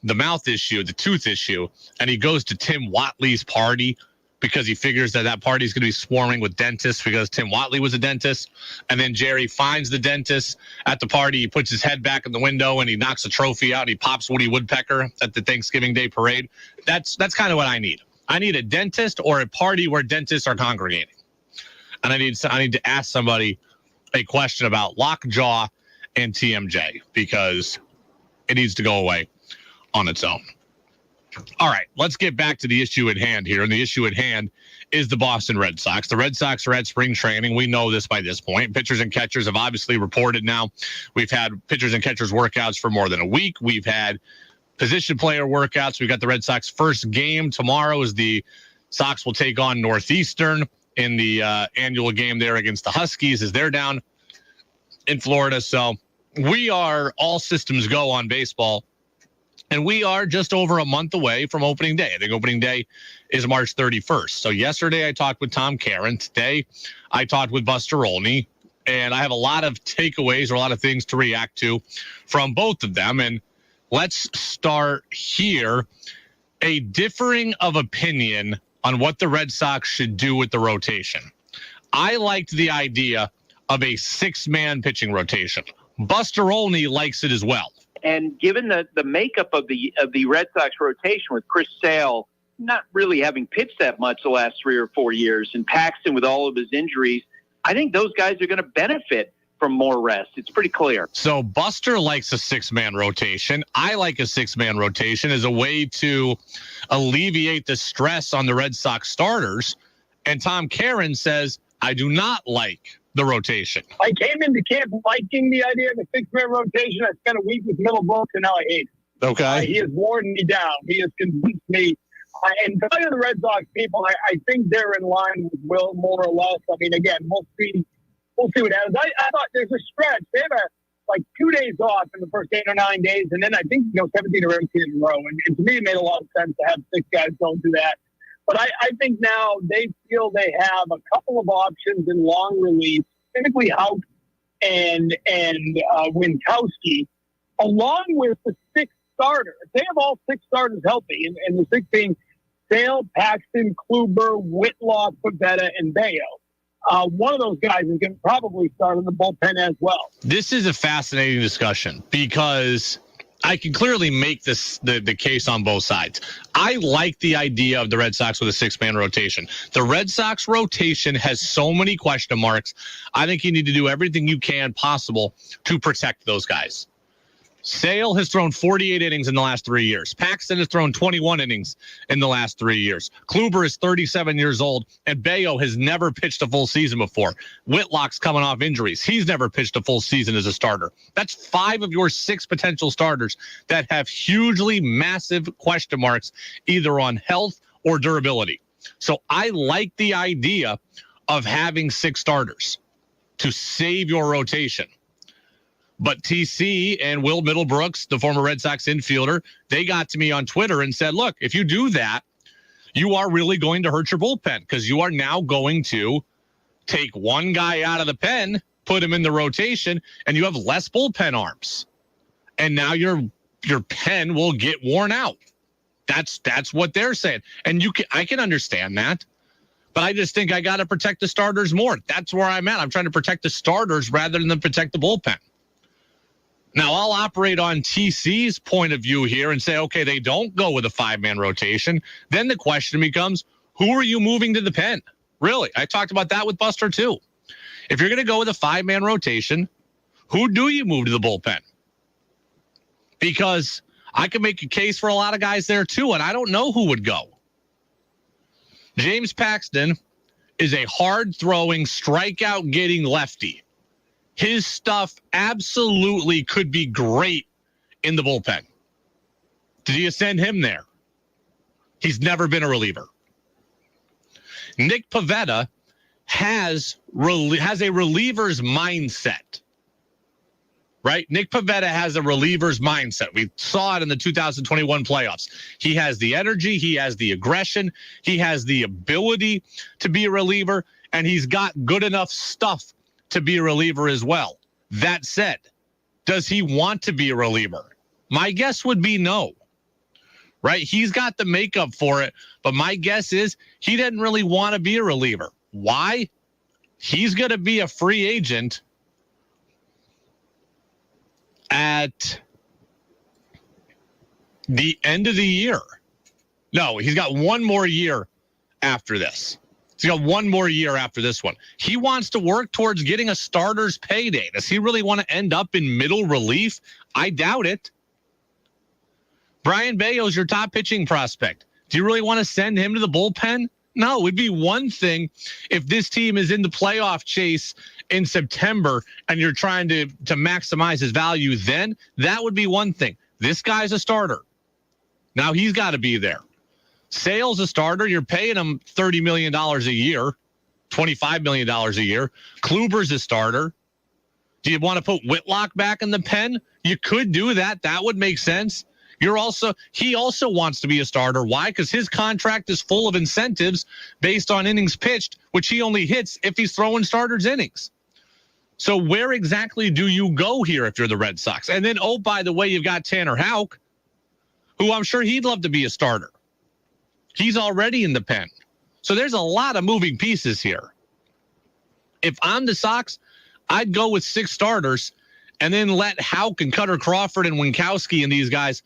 [SPEAKER 1] mouth issue, the tooth issue, and he goes to Tim Watley's party because he figures that party is going to be swarming with dentists because Tim Watley was a dentist. And then Jerry finds the dentist at the party. He puts his head back in the window and he knocks a trophy out and he pops Woody Woodpecker at the Thanksgiving Day parade. That's kind of what I need. I need a dentist or a party where dentists are congregating. And I need to ask somebody a question about lockjaw and TMJ because it needs to go away on its own. All right, let's get back to the issue at hand here. And the issue at hand is the Boston Red Sox. The Red Sox are at spring training. We know this by this point. Pitchers and catchers have obviously reported now. We've had pitchers and catchers workouts for more than a week. We've had position player workouts. We've got the Red Sox first game tomorrow as the Sox will take on Northeastern in the annual game there against the Huskies as they're down in Florida. So we are all systems go on baseball. And we are just over a month away from opening day. I think opening day is March 31st. So yesterday I talked with Tom Caron. Today I talked with Buster Olney. And I have a lot of takeaways or a lot of things to react to from both of them. And let's start here. A differing of opinion on what the Red Sox should do with the rotation. I liked the idea of a 6-man pitching rotation. Buster Olney likes it as well.
[SPEAKER 4] And given the makeup of the Red Sox rotation with Chris Sale not really having pitched that much the last 3 or 4 years and Paxton with all of his injuries, I think those guys are going to benefit from more rest. It's pretty clear.
[SPEAKER 1] So Buster likes a 6-man rotation. I like a 6-man rotation as a way to alleviate the stress on the Red Sox starters. And Tom Caron says, I do not like the rotation.
[SPEAKER 6] I came into camp liking the idea of the 6-man rotation. I spent a week with Middlebrook, and now I hate it.
[SPEAKER 1] Okay.
[SPEAKER 6] He has worn me down. He has convinced me. And talking to the Red Sox people, I think they're in line with Will more or less. I mean, again, we'll see what happens. I thought there's a stretch. They have 2 days off in the first 8 or 9 days, and then I think 17 or 18 in a row. And to me, it made a lot of sense to have 6 guys going through that. But I think now they feel they have a couple of options in long relief, typically Houck and Winkowski, along with the 6 starters. They have all 6 starters healthy, and the 6 being Sale, Paxton, Kluber, Whitlock, Pivetta, and Bayo. One of those guys is going to probably start in the bullpen as well.
[SPEAKER 1] This is a fascinating discussion because I can clearly make this the case on both sides. I like the idea of the Red Sox with a 6-man rotation. The Red Sox rotation has so many question marks. I think you need to do everything you can possible to protect those guys. Sale has thrown 48 innings in the last 3 years. Paxton has thrown 21 innings in the last 3 years. Kluber is 37 years old, and Bayo has never pitched a full season before. Whitlock's coming off injuries. He's never pitched a full season as a starter. That's 5 of your 6 potential starters that have hugely massive question marks, either on health or durability. So I like the idea of having 6 starters to save your rotation. But TC and Will Middlebrooks, the former Red Sox infielder, they got to me on Twitter and said, look, if you do that, you are really going to hurt your bullpen because you are now going to take one guy out of the pen, put him in the rotation, and you have less bullpen arms. And now your pen will get worn out. That's what they're saying. And I can understand that. But I just think I got to protect the starters more. That's where I'm at. I'm trying to protect the starters rather than protect the bullpen. Now, I'll operate on TC's point of view here and say, okay, they don't go with a 5-man rotation. Then the question becomes, who are you moving to the pen? Really? I talked about that with Buster, too. If you're going to go with a 5-man rotation, who do you move to the bullpen? Because I can make a case for a lot of guys there, too, and I don't know who would go. James Paxton is a hard-throwing, strikeout-getting lefty. His stuff absolutely could be great in the bullpen. Did you send him there? He's never been a reliever. Nick Pivetta has a reliever's mindset. Right? Nick Pivetta has a reliever's mindset. We saw it in the 2021 playoffs. He has the energy. He has the aggression. He has the ability to be a reliever, and he's got good enough stuff to be a reliever as well. That said, does he want to be a reliever? My guess would be no. Right? He's got the makeup for it, but my guess is he didn't really want to be a reliever. Why? He's going to be a free agent at the end of the year. No, he's got one more year after this. He's got one more year after this one. He wants to work towards getting a starter's payday. Does he really want to end up in middle relief? I doubt it. Brian Bayo's your top pitching prospect. Do you really want to send him to the bullpen? No, it would be one thing if this team is in the playoff chase in September and you're trying to maximize his value then. That would be one thing. This guy's a starter. Now he's got to be there. Sale's a starter. You're paying him $30 million a year, $25 million a year. Kluber's a starter. Do you want to put Whitlock back in the pen? You could do that. That would make sense. He also wants to be a starter. Why? Because his contract is full of incentives based on innings pitched, which he only hits if he's throwing starters innings. So where exactly do you go here if you're the Red Sox? And then, oh, by the way, you've got Tanner Houck, who I'm sure he'd love to be a starter. He's already in the pen. So there's a lot of moving pieces here. If I'm the Sox, I'd go with 6 starters and then let Houck and Cutter Crawford and Winkowski and these guys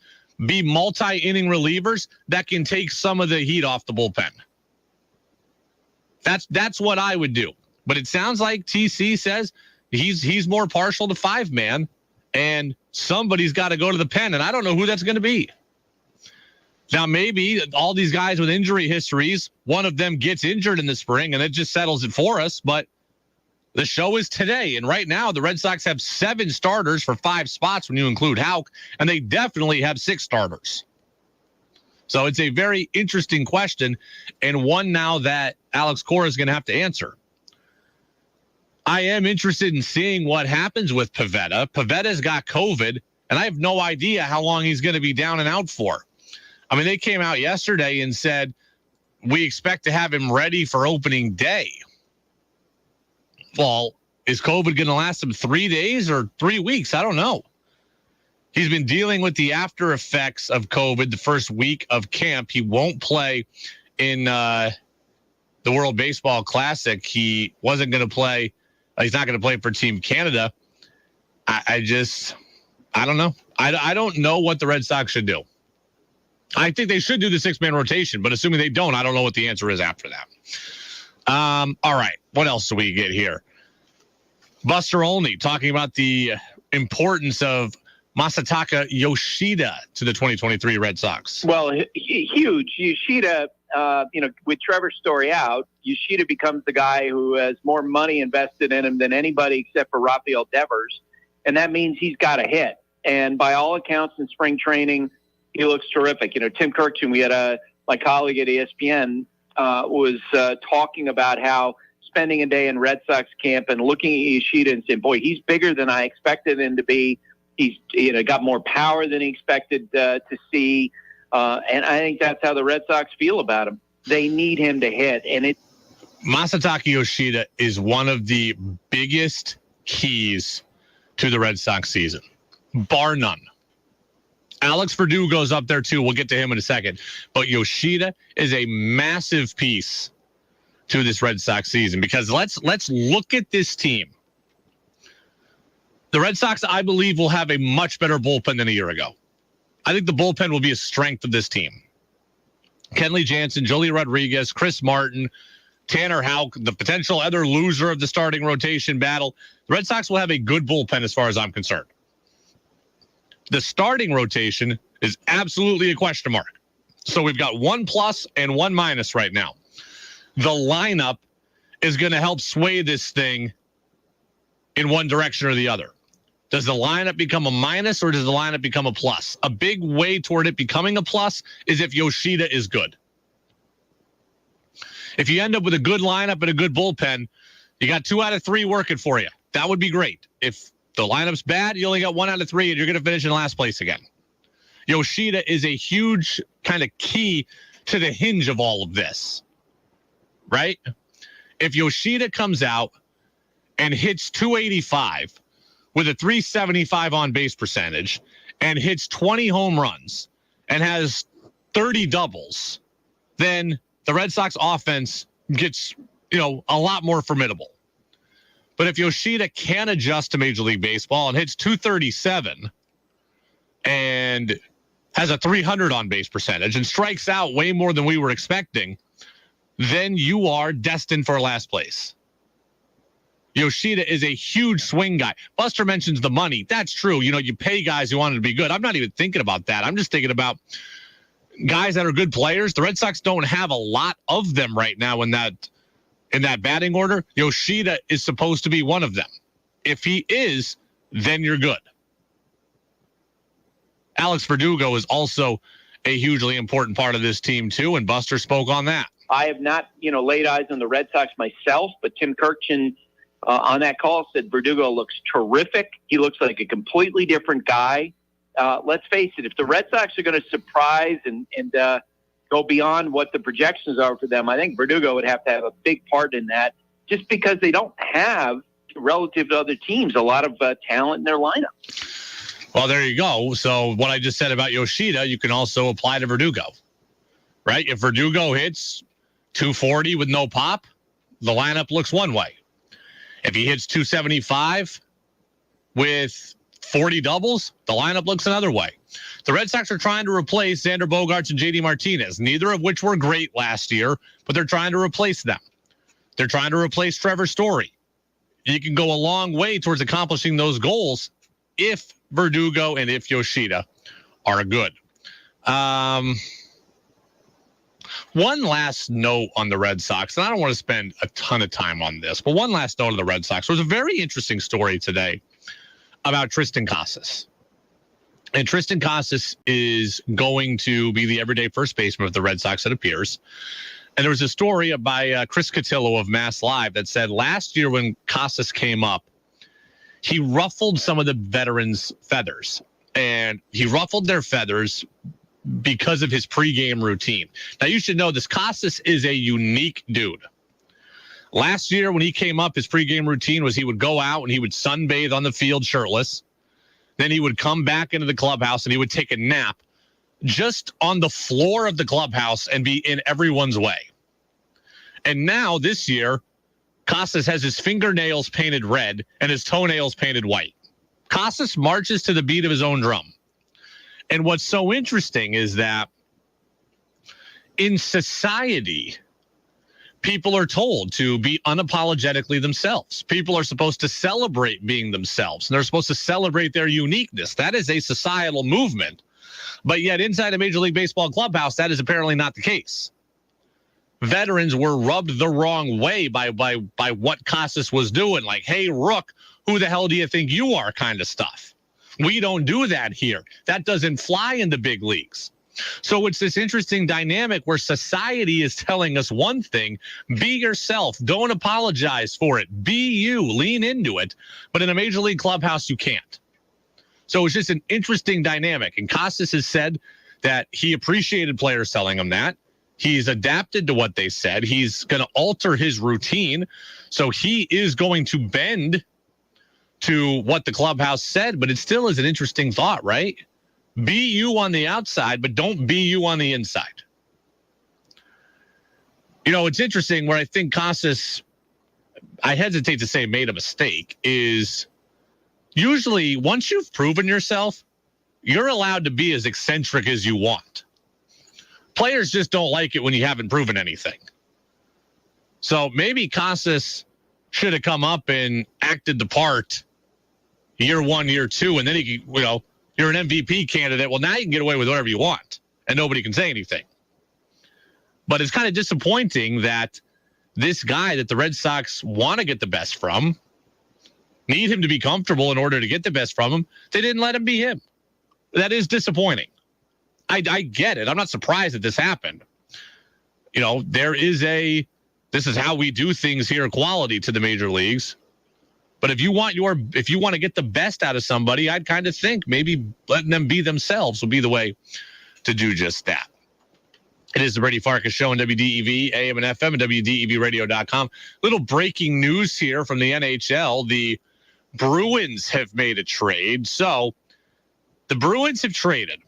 [SPEAKER 1] be multi-inning relievers that can take some of the heat off the bullpen. That's what I would do. But it sounds like TC says he's more partial to 5-man, and somebody's got to go to the pen, and I don't know who that's going to be. Now, maybe all these guys with injury histories, one of them gets injured in the spring, and it just settles it for us, but the show is today, and right now the Red Sox have 7 starters for 5 spots when you include Houck, and they definitely have 6 starters. So it's a very interesting question, and one now that Alex Cora is going to have to answer. I am interested in seeing what happens with Pivetta. Pivetta's got COVID, and I have no idea how long he's going to be down and out for. I mean, they came out yesterday and said, we expect to have him ready for opening day. Well, is COVID going to last him 3 days or 3 weeks? I don't know. He's been dealing with the after effects of COVID the first week of camp. He won't play in the World Baseball Classic. He wasn't going to play. He's not going to play for Team Canada. I don't know. I don't know what the Red Sox should do. I think they should do the 6-man rotation, but assuming they don't, I don't know what the answer is after that. All right. What else do we get here? Buster Olney talking about the importance of Masataka Yoshida to the 2023 Red Sox.
[SPEAKER 4] Well, huge. Yoshida, with Trevor's story out, Yoshida becomes the guy who has more money invested in him than anybody except for Rafael Devers. And that means he's got a hit. And by all accounts in spring training, he looks terrific. Tim Kirkton, my colleague at ESPN, was talking about how spending a day in Red Sox camp and looking at Yoshida and saying, boy, he's bigger than I expected him to be. He's got more power than he expected to see. And I think that's how the Red Sox feel about him. They need him to hit. And
[SPEAKER 1] Masataka Yoshida is one of the biggest keys to the Red Sox season, bar none. Alex Verdugo's up there too. We'll get to him in a second. But Yoshida is a massive piece to this Red Sox season because let's look at this team. The Red Sox, I believe, will have a much better bullpen than a year ago. I think the bullpen will be a strength of this team. Kenley Jansen, Jolie Rodriguez, Chris Martin, Tanner Houck, the potential other loser of the starting rotation battle. The Red Sox will have a good bullpen as far as I'm concerned. The starting rotation is absolutely a question mark. So we've got 1 plus and 1 minus right now. The lineup is going to help sway this thing in one direction or the other. Does the lineup become a minus or does the lineup become a plus? A big way toward it becoming a plus is if Yoshida is good. If you end up with a good lineup and a good bullpen, you got 2 out of 3 working for you. That would be great. If the lineup's bad, you only got 1 out of 3 and you're going to finish in last place again. Yoshida is a huge kind of key to the hinge of all of this, right? If Yoshida comes out and hits 285 with a 375 on base percentage and hits 20 home runs and has 30 doubles, then the Red Sox offense gets, a lot more formidable. But if Yoshida can adjust to Major League Baseball and hits 237 and has a 300 on base percentage and strikes out way more than we were expecting, then you are destined for last place. Yoshida is a huge swing guy. Buster mentions the money. That's true. You pay guys who want to be good. I'm not even thinking about that. I'm just thinking about guys that are good players. The Red Sox don't have a lot of them right now in that batting order. Yoshida is supposed to be one of them. If he is, then you're good. Alex Verdugo is also a hugely important part of this team too, and Buster spoke on that.
[SPEAKER 4] I have not, laid eyes on the Red Sox myself, but Tim Kirkchin on that call said Verdugo looks terrific. He looks like a completely different guy. Let's face it, if the Red Sox are going to surprise and go beyond what the projections are for them, I think Verdugo would have to have a big part in that just because they don't have, relative to other teams, a lot of talent in their lineup.
[SPEAKER 1] Well, there you go. So what I just said about Yoshida, you can also apply to Verdugo, right? If Verdugo hits 240 with no pop, the lineup looks one way. If he hits 275 with 40 doubles, the lineup looks another way. The Red Sox are trying to replace Xander Bogaerts and JD Martinez, neither of which were great last year, but they're trying to replace them. They're trying to replace Trevor Story. You can go a long way towards accomplishing those goals if Verdugo and if Yoshida are good. One last note on the Red Sox, and I don't want to spend a ton of time on this, but one last note on the Red Sox. There was a very interesting story today about Tristan Casas. And Tristan Casas is going to be the everyday first baseman of the Red Sox, it appears. And there was a story by Chris Cotillo of Mass Live that said last year when Casas came up, he ruffled some of the veterans' feathers. And he ruffled their feathers because of his pregame routine. Now, you should know this. Casas is a unique dude. Last year when he came up, his pregame routine was he would go out and he would sunbathe on the field shirtless. Then he would come back into the clubhouse and he would take a nap just on the floor of the clubhouse and be in everyone's way. And now this year, Casas has his fingernails painted red and his toenails painted white. Casas marches to the beat of his own drum. And what's so interesting is that in society, people are told to be unapologetically themselves. People are supposed to celebrate being themselves, and they're supposed to celebrate their uniqueness. That is a societal movement. But yet inside a Major League Baseball clubhouse, that is apparently not the case. Veterans were rubbed the wrong way by what Casas was doing. Like, hey, Rook, who the hell do you think you are kind of stuff. We don't do that here. That doesn't fly in the big leagues. So it's this interesting dynamic where society is telling us one thing: be yourself, don't apologize for it, be you, lean into it. But in a major league clubhouse, you can't. So it's just an interesting dynamic. And Costas has said that he appreciated players telling him that. He's adapted to what they said. He's going to alter his routine. So he is going to bend to what the clubhouse said, but it still is an interesting thought, right? Be you on the outside, but don't be you on the inside. You know, it's interesting where I think Costas, I hesitate to say made a mistake, is usually once you've proven yourself, you're allowed to be as eccentric as you want. Players just don't like it when you haven't proven anything. So maybe Costas should have come up and acted the part year 1, year 2, and then he, you know, you're an MVP candidate. Well, now you can get away with whatever you want, and nobody can say anything. But it's kind of disappointing that this guy that the Red Sox want to get the best from, need him to be comfortable in order to get the best from him, they didn't let him be him. That is disappointing. I get it. I'm not surprised that this happened. You know, there is this is how we do things here, quality to the major leagues. But if you want to get the best out of somebody, I'd kind of think maybe letting them be themselves would be the way to do just that. It is the Brady Farkas Show on WDEV, AM and FM, and WDEVradio.com. Little breaking news here from the NHL. The Bruins have made a trade. So the Bruins have traded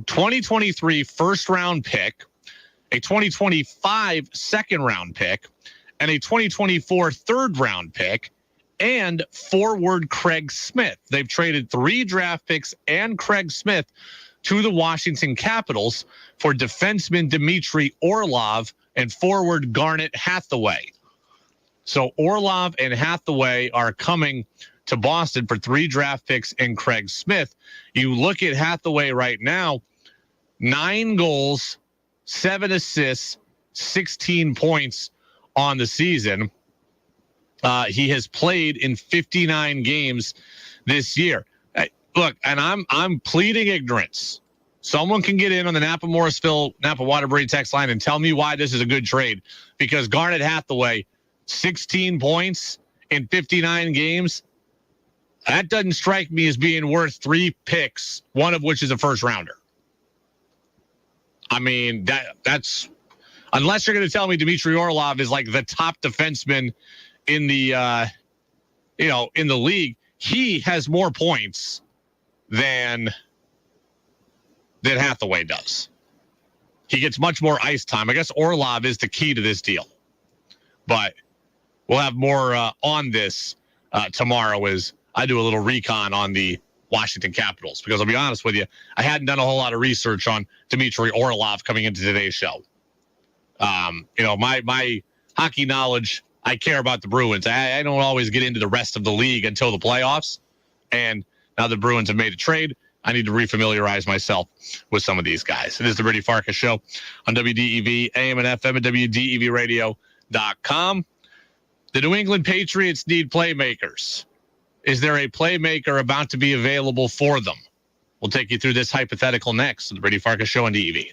[SPEAKER 1] 2023 first-round pick, a 2025 second-round pick, and a 2024 third-round pick, and forward Craig Smith. They've traded 3 draft picks and Craig Smith to the Washington Capitals for defenseman Dmitry Orlov and forward Garnet Hathaway. So Orlov and Hathaway are coming to Boston for 3 draft picks and Craig Smith. You look at Hathaway right now, 9 goals, 7 assists, 16 points on the season. He has played in 59 games this year. Look, and I'm pleading ignorance. Someone can get in on the Napa Morrisville, Napa Waterbury text line and tell me why this is a good trade. Because Garnet Hathaway, 16 points in 59 games, that doesn't strike me as being worth 3 picks, one of which is a first rounder. I mean, that's unless you're going to tell me Dmitry Orlov is like the top defenseman in the in the league, he has more points than Hathaway does. He gets much more ice time. I guess Orlov is the key to this deal. But we'll have more on this tomorrow as I do a little recon on the Washington Capitals, because I'll be honest with you, I hadn't done a whole lot of research on Dmitry Orlov coming into today's show. My hockey knowledge, I care about the Bruins. I don't always get into the rest of the league until the playoffs. And now the Bruins have made a trade, I need to refamiliarize myself with some of these guys. It is the Brady Farkas Show on WDEV, AM and FM, and WDEVradio.com. The New England Patriots need playmakers. Is there a playmaker about to be available for them? We'll take you through this hypothetical next on the Brady Farkas Show on DEV.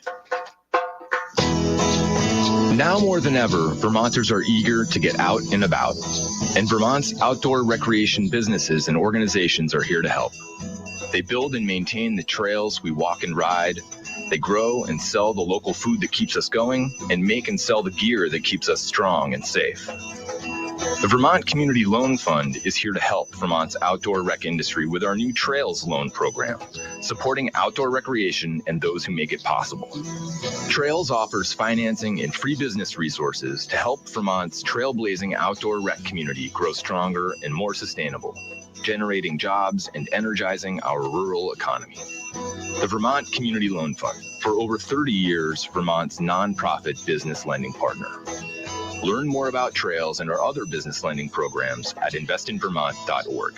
[SPEAKER 7] Now more than ever, Vermonters are eager to get out and about. And Vermont's outdoor recreation businesses and organizations are here to help. They build and maintain the trails we walk and ride. They grow and sell the local food that keeps us going, and make and sell the gear that keeps us strong and safe. The Vermont Community Loan Fund is here to help Vermont's outdoor rec industry with our new Trails Loan Program, supporting outdoor recreation and those who make it possible. Trails offers financing and free business resources to help Vermont's trailblazing outdoor rec community grow stronger and more sustainable, generating jobs and energizing our rural economy. The Vermont Community Loan Fund, for over 30 years, Vermont's nonprofit business lending partner. Learn more about Trails and our other business lending programs at investinvermont.org.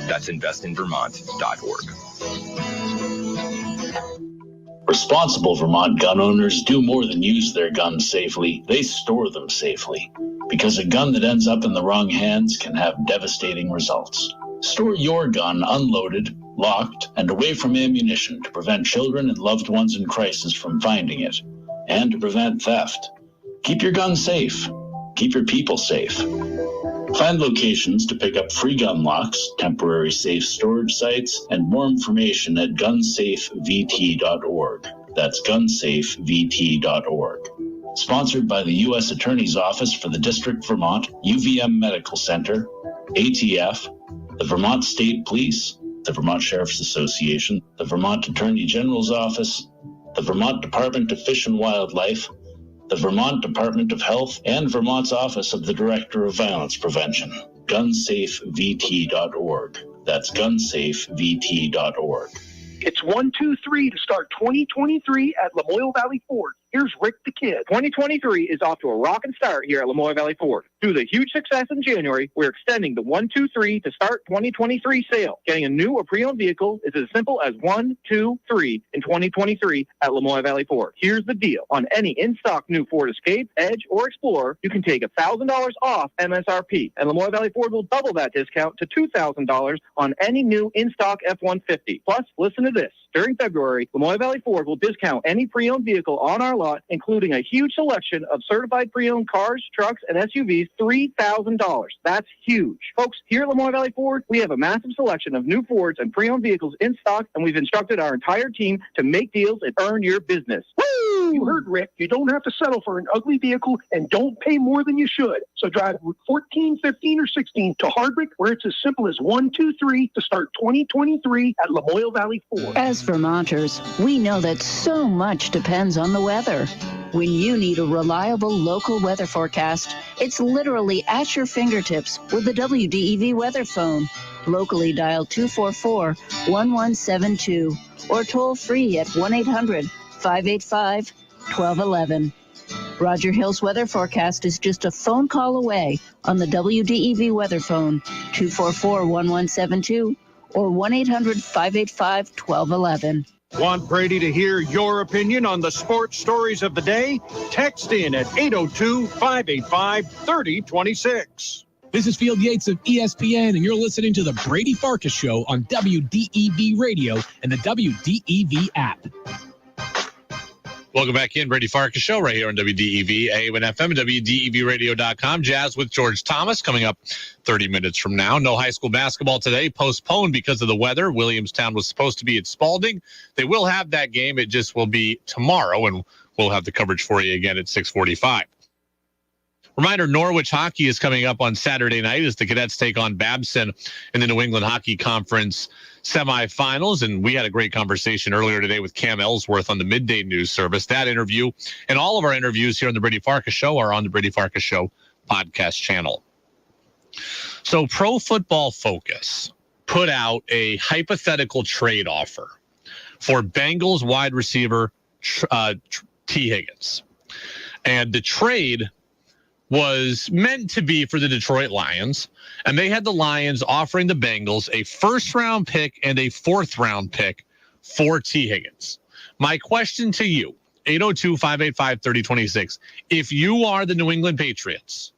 [SPEAKER 7] That's investinvermont.org.
[SPEAKER 8] Responsible Vermont gun owners do more than use their guns safely. They store them safely, because a gun that ends up in the wrong hands can have devastating results. Store your gun unloaded, locked, and away from ammunition to prevent children and loved ones in crisis from finding it, and to prevent theft. Keep your gun safe. Keep your people safe. Find locations to pick up free gun locks, temporary safe storage sites, and more information at gunsafevt.org. That's gunsafevt.org. Sponsored by the U.S. Attorney's Office for the District of Vermont, UVM Medical Center, ATF, the Vermont State Police, the Vermont Sheriff's Association, the Vermont Attorney General's Office, the Vermont Department of Fish and Wildlife, the Vermont Department of Health, and Vermont's Office of the Director of Violence Prevention. gunsafevt.org. That's gunsafevt.org.
[SPEAKER 2] It's 1-2-3 to start 2023 at Lamoille Valley Ford. Here's Rick the Kid. 2023 is off to a rockin' start here at Lamoille Valley Ford. Through the huge success in January, we're extending the 1-2-3 to start 2023 sale. Getting a new or pre-owned vehicle is as simple as 1-2-3 in 2023 at Lamoille Valley Ford. Here's the deal. On any in-stock new Ford Escape, Edge, or Explorer, you can take $1,000 off MSRP. And Lamoille Valley Ford will double that discount to $2,000 on any new in-stock F-150. Plus, listen to this. During February, Lamoille Valley Ford will discount any pre-owned vehicle on our lot, including a huge selection of certified pre-owned cars, trucks, and SUVs, $3,000. That's huge. Folks, here at Lamoille Valley Ford, we have a massive selection of new Fords and pre-owned vehicles in stock, and we've instructed our entire team to make deals and earn your business. Woo! You heard Rick. You don't have to settle for an ugly vehicle and don't pay more than you should. So drive Route 14, 15, or 16 to Hardwick, where it's as simple as 1-2-3 to start 2023 at Lamoille Valley Ford.
[SPEAKER 9] As Vermonters, we know that so much depends on the weather. When you need a reliable local weather forecast, it's literally at your fingertips with the WDEV weather phone. Locally dial 244-1172 or toll free at 1-800-585-1211. Roger Hill's weather forecast is just a phone call away on the WDEV weather phone, 244-1172 or 1-800-585-1211.
[SPEAKER 23] Want Brady to hear your opinion on the sports stories of the day? Text in at 802-585-3026.
[SPEAKER 10] This is Field Yates of ESPN, and you're listening to the Brady Farkas Show on WDEV Radio and the WDEV app.
[SPEAKER 1] Welcome back in, Brady Farkas Show, right here on WDEV, AM and FM, and WDEVradio.com. Jazz with George Thomas coming up 30 minutes from now. No high school basketball today, postponed because of the weather. Williamstown was supposed to be at Spalding. They will have that game. It just will be tomorrow, and we'll have the coverage for you again at 6:45. Reminder, Norwich hockey is coming up on Saturday night as the Cadets take on Babson in the New England Hockey Conference semifinals. And we had a great conversation earlier today with Cam Ellsworth on the Midday News Service. That interview and all of our interviews here on the Brady Farkas Show are on the Brady Farkas Show podcast channel. So Pro Football Focus put out a hypothetical trade offer for Bengals wide receiver T. Higgins. And the trade was meant to be for the Detroit Lions, and they had the Lions offering the Bengals a first-round pick and a fourth-round pick for T. Higgins. My question to you, 802-585-3026, if you are the New England Patriots,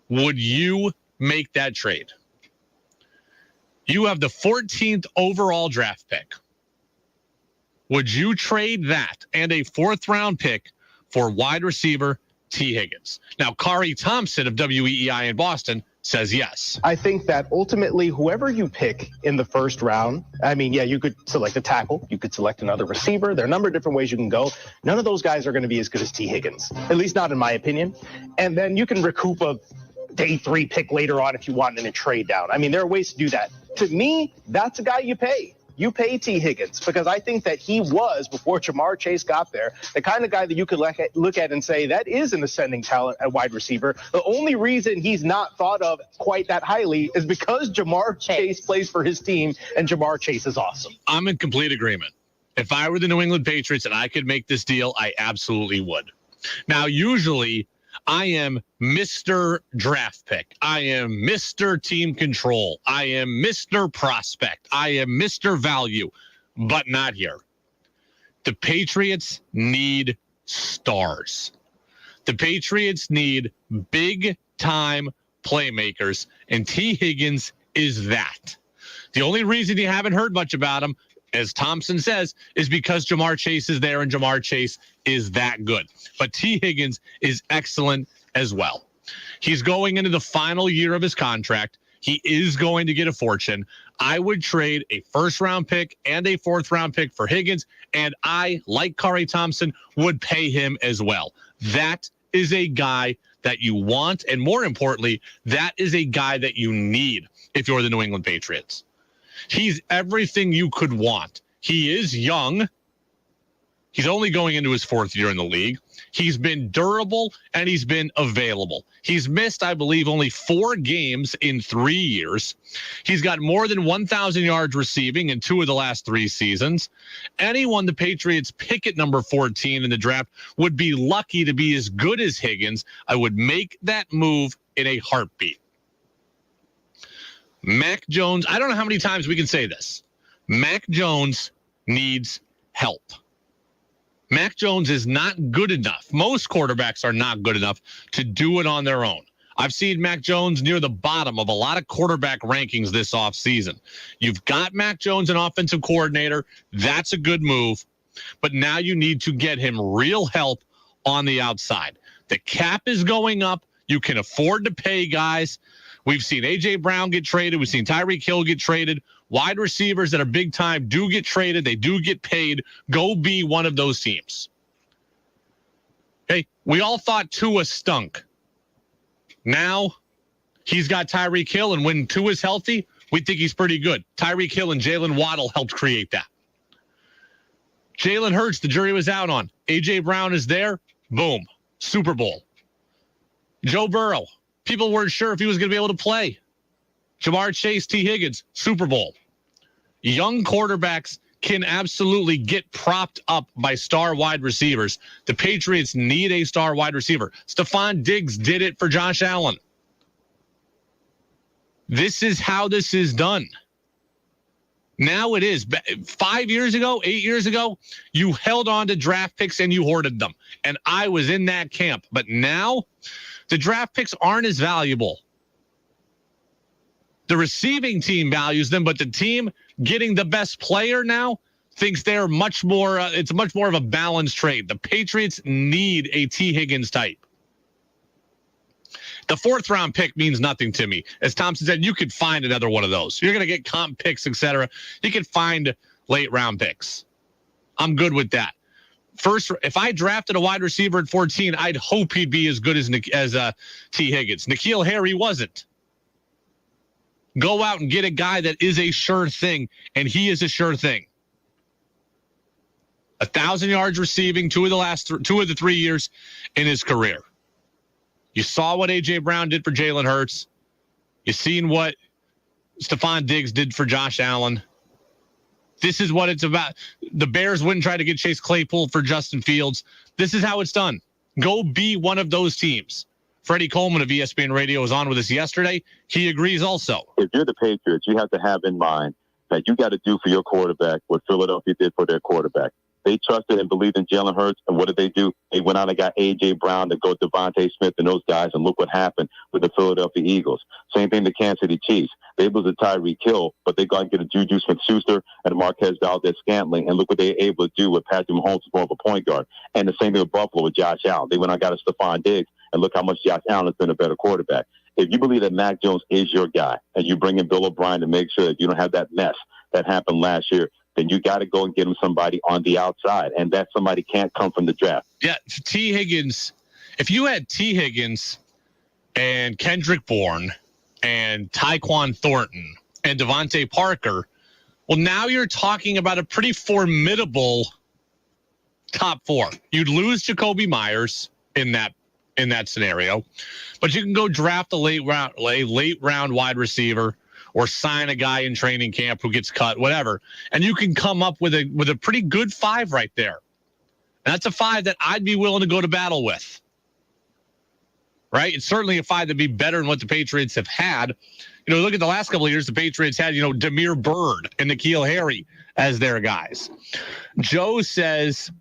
[SPEAKER 1] would you make that trade? You have the 14th overall draft pick. Would you trade that and a fourth-round pick for wide receiver T. Higgins? Now, Kari Thompson of WEEI in Boston says yes.
[SPEAKER 14] I think that ultimately whoever you pick in the first round, I mean, yeah, you could select a tackle, you could select another receiver. There are a number of different ways you can go. None of those guys are going to be as good as T. Higgins, at least not in my opinion. And then you can recoup a day 3 pick later on if you want in a trade down. I mean, there are ways to do that. To me, that's a guy you pay. You pay T. Higgins because I think that he was, before Jamar Chase got there, the kind of guy that you could look at and say that is an ascending talent at wide receiver. The only reason he's not thought of quite that highly is because Jamar Chase plays for his team, and Jamar Chase is awesome.
[SPEAKER 1] I'm in complete agreement. If I were the New England Patriots and I could make this deal, I absolutely would. Now, usually I am Mr. Draft Pick. I am Mr. Team Control. I am Mr. Prospect. I am Mr. Value, but not here. The Patriots need stars. The Patriots need big-time playmakers, and T. Higgins is that. The only reason you haven't heard much about him, as Thompson says, is because Jamar Chase is there, and Jamar Chase is that good. But T. Higgins is excellent as well. He's going into the final year of his contract. He is going to get a fortune. I would trade a first-round pick and a fourth-round pick for Higgins, and I, like Corey Thompson, would pay him as well. That is a guy that you want, and more importantly, that is a guy that you need if you're the New England Patriots. He's everything you could want. He is young. He's only going into his fourth year in the league. He's been durable, and he's been available. He's missed, I believe, only 4 games in 3 years. He's got more than 1,000 yards receiving in 2 of the last 3 seasons. Anyone the Patriots pick at number 14 in the draft would be lucky to be as good as Higgins. I would make that move in a heartbeat. Mac Jones, I don't know how many times we can say this. Mac Jones needs help. Mac Jones is not good enough. Most quarterbacks are not good enough to do it on their own. I've seen Mac Jones near the bottom of a lot of quarterback rankings this offseason. You've got Mac Jones, an offensive coordinator. That's a good move. But now you need to get him real help on the outside. The cap is going up. You can afford to pay guys. We've seen A.J. Brown get traded. We've seen Tyreek Hill get traded. Wide receivers that are big time do get traded. They do get paid. Go be one of those teams. Hey, we all thought Tua stunk. Now he's got Tyreek Hill, and when Tua's healthy, we think he's pretty good. Tyreek Hill and Jalen Waddle helped create that. Jalen Hurts, the jury was out on. A.J. Brown is there. Boom. Super Bowl. Joe Burrow. People weren't sure if he was going to be able to play. Jamar Chase, T. Higgins, Super Bowl. Young quarterbacks can absolutely get propped up by star wide receivers. The Patriots need a star wide receiver. Stephon Diggs did it for Josh Allen. This is how this is done. Now it is. 5 years ago, 8 years ago, you held on to draft picks and you hoarded them. And I was in that camp. But now the draft picks aren't as valuable. The receiving team values them, but the team getting the best player now thinks they're much more, it's much more of a balanced trade. The Patriots need a T. Higgins type. The 4th round pick means nothing to me. As Thompson said, you could find another one of those. You're going to get comp picks, etc. You could find late round picks. I'm good with that. First, if I drafted a wide receiver at 14, I'd hope he'd be as good as T. Higgins. N'Keal Harry wasn't. Go out and get a guy that is a sure thing, and he is a sure thing. 1,000 yards receiving 2 of the 3 years in his career. You saw what A.J. Brown did for Jalen Hurts. You've seen what Stephon Diggs did for Josh Allen. This is what it's about. The Bears wouldn't try to get Chase Claypool for Justin Fields. This is how it's done. Go be one of those teams. Freddie Coleman of ESPN Radio was on with us yesterday. He agrees also.
[SPEAKER 13] If you're the Patriots, you have to have in mind that you got to do for your quarterback what Philadelphia did for their quarterback. They trusted and believed in Jalen Hurts, and what did they do? They went out and got A.J. Brown to go Devontae Smith and those guys, and look what happened with the Philadelphia Eagles. Same thing to Kansas City Chiefs. They was a Tyreek Hill, but they got to get a Juju Smith-Schuster and a Marquez Valdez-Scantling, and look what they were able to do with Patrick Mahomes as more of a point guard. And the same thing with Buffalo with Josh Allen. They went out and got a Stephon Diggs, and look how much Josh Allen has been a better quarterback. If you believe that Mac Jones is your guy, and you bring in Bill O'Brien to make sure that you don't have that mess that happened last year, then you got to go and get him somebody on the outside, and that somebody can't come from the draft.
[SPEAKER 1] Yeah, T. Higgins. If you had T. Higgins and Kendrick Bourne and Tyquan Thornton and Devontae Parker, well, now you're talking about a pretty formidable top 4. You'd lose Jacoby Myers in that scenario, but you can go draft a late round wide receiver, or sign a guy in training camp who gets cut, whatever. And you can come up with a pretty good 5 right there. And that's a 5 that I'd be willing to go to battle with. Right? It's certainly a 5 that'd be better than what the Patriots have had. You know, look at the last couple of years, the Patriots had, Damiere Byrd and N'Keal Harry as their guys. Joe says,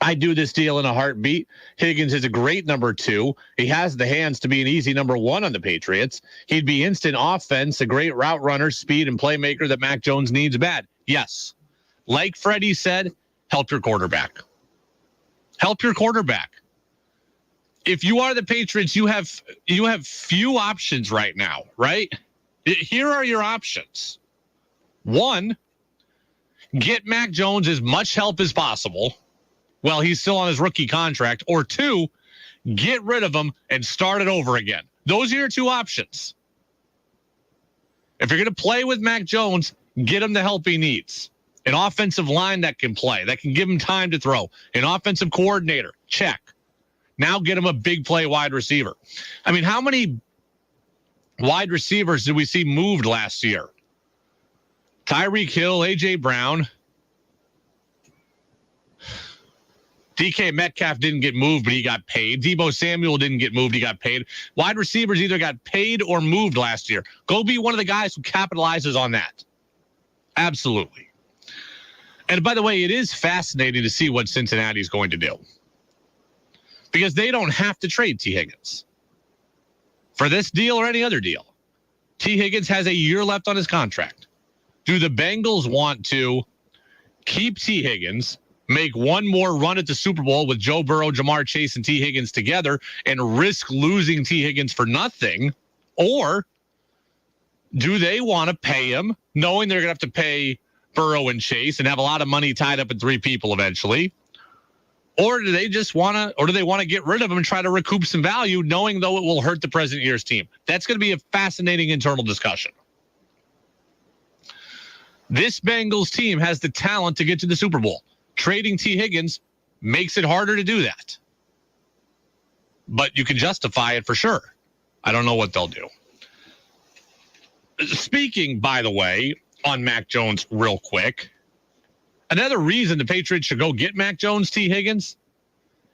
[SPEAKER 1] I do this deal in a heartbeat. Higgins is a great number 2. He has the hands to be an easy number 1 on the Patriots. He'd be instant offense, a great route runner, speed, and playmaker that Mac Jones needs bad. Yes. Like Freddie said, help your quarterback. Help your quarterback. If you are the Patriots, you have few options right now, right? Here are your options. 1, get Mac Jones as much help as possible while he's still on his rookie contract. Or 2, get rid of him and start it over again. Those are your 2 options. If you're going to play with Mac Jones, get him the help he needs. An offensive line that can play, that can give him time to throw. An offensive coordinator, check. Now get him a big play wide receiver. I mean, how many wide receivers did we see moved last year? Tyreek Hill, A.J. Brown. DK Metcalf didn't get moved, but he got paid. Deebo Samuel didn't get moved, he got paid. Wide receivers either got paid or moved last year. Go be one of the guys who capitalizes on that. Absolutely. And by the way, it is fascinating to see what Cincinnati is going to do, because they don't have to trade T. Higgins for this deal or any other deal. T. Higgins has a year left on his contract. Do the Bengals want to keep T. Higgins, make one more run at the Super Bowl with Joe Burrow, Jamar Chase, and T. Higgins together and risk losing T. Higgins for nothing? Or do they want to pay him, knowing they're going to have to pay Burrow and Chase and have a lot of money tied up in 3 people eventually? Or do they just want to, or do they want to get rid of him and try to recoup some value, knowing though it will hurt the present year's team? That's going to be a fascinating internal discussion. This Bengals team has the talent to get to the Super Bowl. Trading T. Higgins makes it harder to do that. But you can justify it for sure. I don't know what they'll do. Speaking, by the way, on Mac Jones real quick, another reason the Patriots should go get Mac Jones, T. Higgins,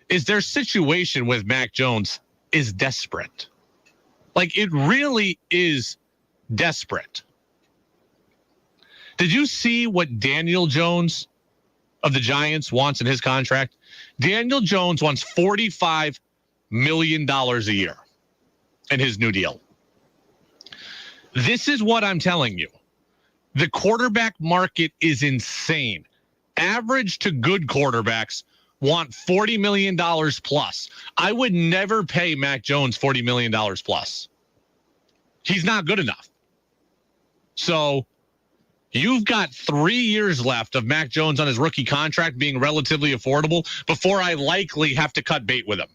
[SPEAKER 1] is their situation with Mac Jones is desperate. Like, it really is desperate. Did you see what Daniel Jones of the Giants wants in his contract? Daniel Jones wants $45 million a year in his new deal. This is what I'm telling you. The quarterback market is insane. Average to good quarterbacks want $40 million plus. I would never pay Mac Jones $40 million plus. He's not good enough. So you've got 3 years left of Mac Jones on his rookie contract being relatively affordable before I likely have to cut bait with him.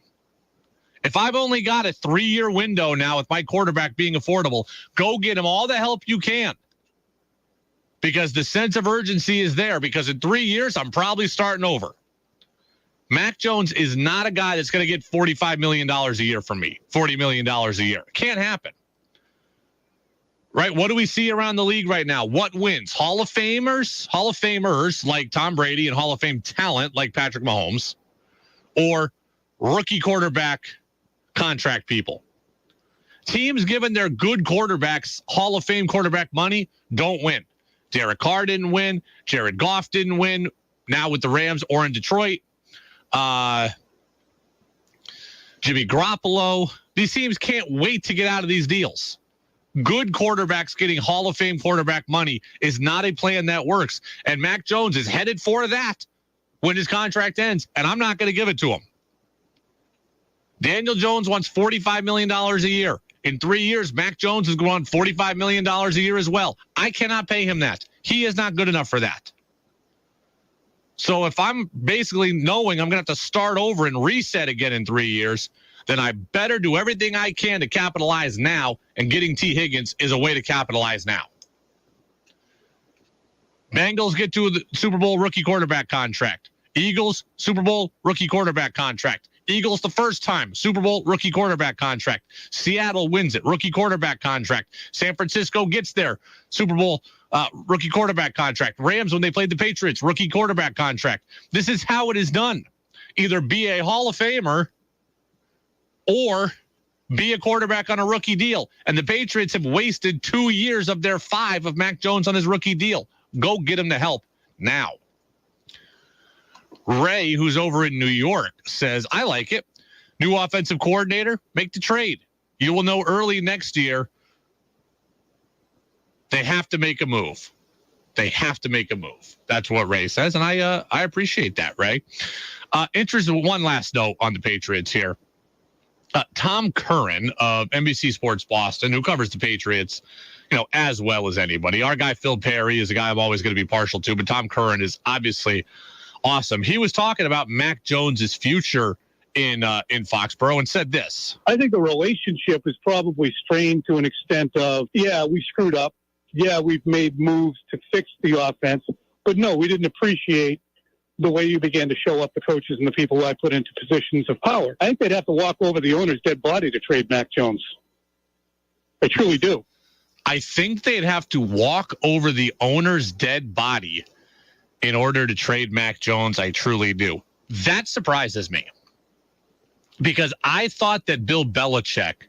[SPEAKER 1] If I've only got a 3-year window now with my quarterback being affordable, go get him all the help you can. Because the sense of urgency is there, because in 3 years, I'm probably starting over. Mac Jones is not a guy that's going to get $45 million a year from me, $40 million a year. It can't happen. Right? What do we see around the league right now? What wins? Hall of Famers like Tom Brady and Hall of Fame talent like Patrick Mahomes, or rookie quarterback contract people? Teams giving their good quarterbacks Hall of Fame quarterback money don't win. Derek Carr didn't win. Jared Goff didn't win. Now with the Rams or in Detroit. Jimmy Garoppolo. These teams can't wait to get out of these deals. Good quarterbacks getting Hall of Fame quarterback money is not a plan that works. And Mac Jones is headed for that when his contract ends, and I'm not going to give it to him. Daniel Jones wants $45 million a year. In 3 years, Mac Jones is going $45 million a year as well. I cannot pay him that. He is not good enough for that. So if I'm basically knowing I'm going to have to start over and reset again in 3 years, then I better do everything I can to capitalize now, and getting T. Higgins is a way to capitalize now. Bengals get to the Super Bowl rookie quarterback contract. Eagles, Super Bowl rookie quarterback contract. Eagles the first time, Super Bowl rookie quarterback contract. Seattle wins it, rookie quarterback contract. San Francisco gets there, Super Bowl rookie quarterback contract. Rams, when they played the Patriots, rookie quarterback contract. This is how it is done. Either be a Hall of Famer or be a quarterback on a rookie deal. And the Patriots have wasted 2 years of their 5 of Mac Jones on his rookie deal. Go get him the help now. Ray, who's over in New York, says, I like it. New offensive coordinator, make the trade. You will know early next year. They have to make a move. They have to make a move. That's what Ray says, and I appreciate that, Ray. Interesting. One last note on the Patriots here. Tom Curran of NBC Sports Boston, who covers the Patriots, as well as anybody. Our guy Phil Perry is a guy I'm always going to be partial to, but Tom Curran is obviously awesome. He was talking about Mac Jones's future in Foxborough and said this.
[SPEAKER 6] I think the relationship is probably strained to an extent of, yeah, we screwed up. Yeah, we've made moves to fix the offense. But no, we didn't appreciate the way you began to show up the coaches and the people who I put into positions of power. I think they'd have to walk over the owner's dead body to trade Mac Jones. I truly do.
[SPEAKER 1] I think they'd have to walk over the owner's dead body in order to trade Mac Jones. I truly do. That surprises me because I thought that Bill Belichick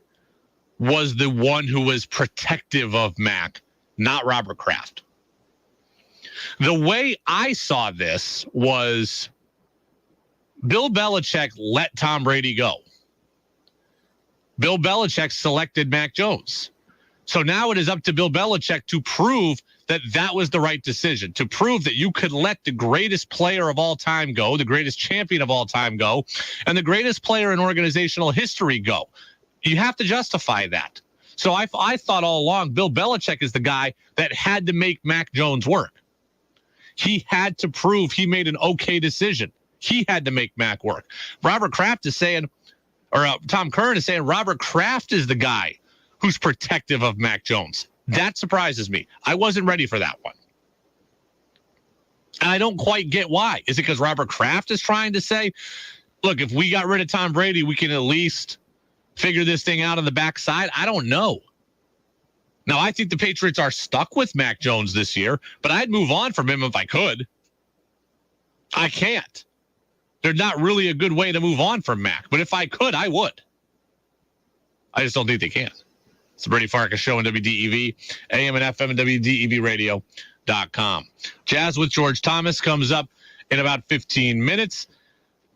[SPEAKER 1] was the one who was protective of Mac, not Robert Kraft. The way I saw this was Bill Belichick let Tom Brady go. Bill Belichick selected Mac Jones. So now it is up to Bill Belichick to prove that that was the right decision, to prove that you could let the greatest player of all time go, the greatest champion of all time go, and the greatest player in organizational history go. You have to justify that. So I thought all along Bill Belichick is the guy that had to make Mac Jones work. He had to prove he made an okay decision. He had to make Mac work. Robert Kraft is saying, or Tom Curran is saying, Robert Kraft is the guy who's protective of Mac Jones. That surprises me. I wasn't ready for that one. And I don't quite get why. Is it because Robert Kraft is trying to say, look, if we got rid of Tom Brady, we can at least figure this thing out on the backside? I don't know. Now, I think the Patriots are stuck with Mac Jones this year, but I'd move on from him if I could. I can't. There's not really a good way to move on from Mac, but if I could, I would. I just don't think they can. It's the Brady Farkas Show on WDEV, AM and FM and WDEVradio.com. Jazz with George Thomas comes up in about 15 minutes.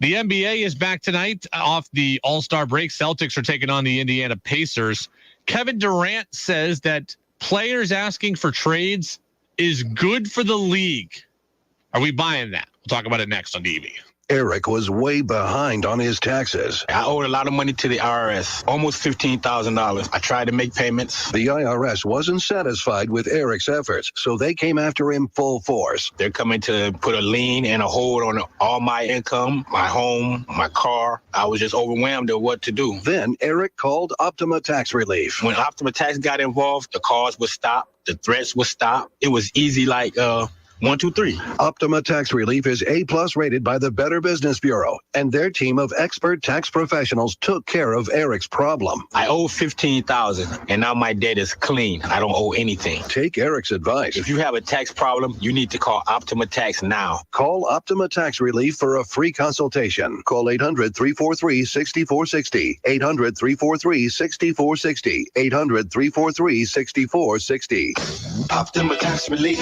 [SPEAKER 1] The NBA is back tonight off the All-Star break. Celtics are taking on the Indiana Pacers. Kevin Durant says that players asking for trades is good for the league. Are we buying that? We'll talk about it next on DEV.
[SPEAKER 15] Eric was way behind on his taxes.
[SPEAKER 16] I owed a lot of money to the IRS, almost $15,000. I tried to make payments.
[SPEAKER 15] The IRS wasn't satisfied with Eric's efforts, so they came after him full force.
[SPEAKER 16] They're coming to put a lien and a hold on all my income, my home, my car. I was just overwhelmed at what to do.
[SPEAKER 15] Then Eric called Optima Tax Relief.
[SPEAKER 16] When Optima Tax got involved, the calls would stop, the threats would stop. It was easy like 1, 2, 3.
[SPEAKER 15] Optima Tax Relief is A+ rated by the Better Business Bureau, and their team of expert tax professionals took care of Eric's problem.
[SPEAKER 16] I owe $15,000, and now my debt is clean. I don't owe anything.
[SPEAKER 15] Take Eric's advice.
[SPEAKER 16] If you have a tax problem, you need to call Optima Tax now.
[SPEAKER 15] Call Optima Tax Relief for a free consultation. Call 800-343-6460. 800-343-6460. 800-343-6460.
[SPEAKER 16] Optima Tax Relief.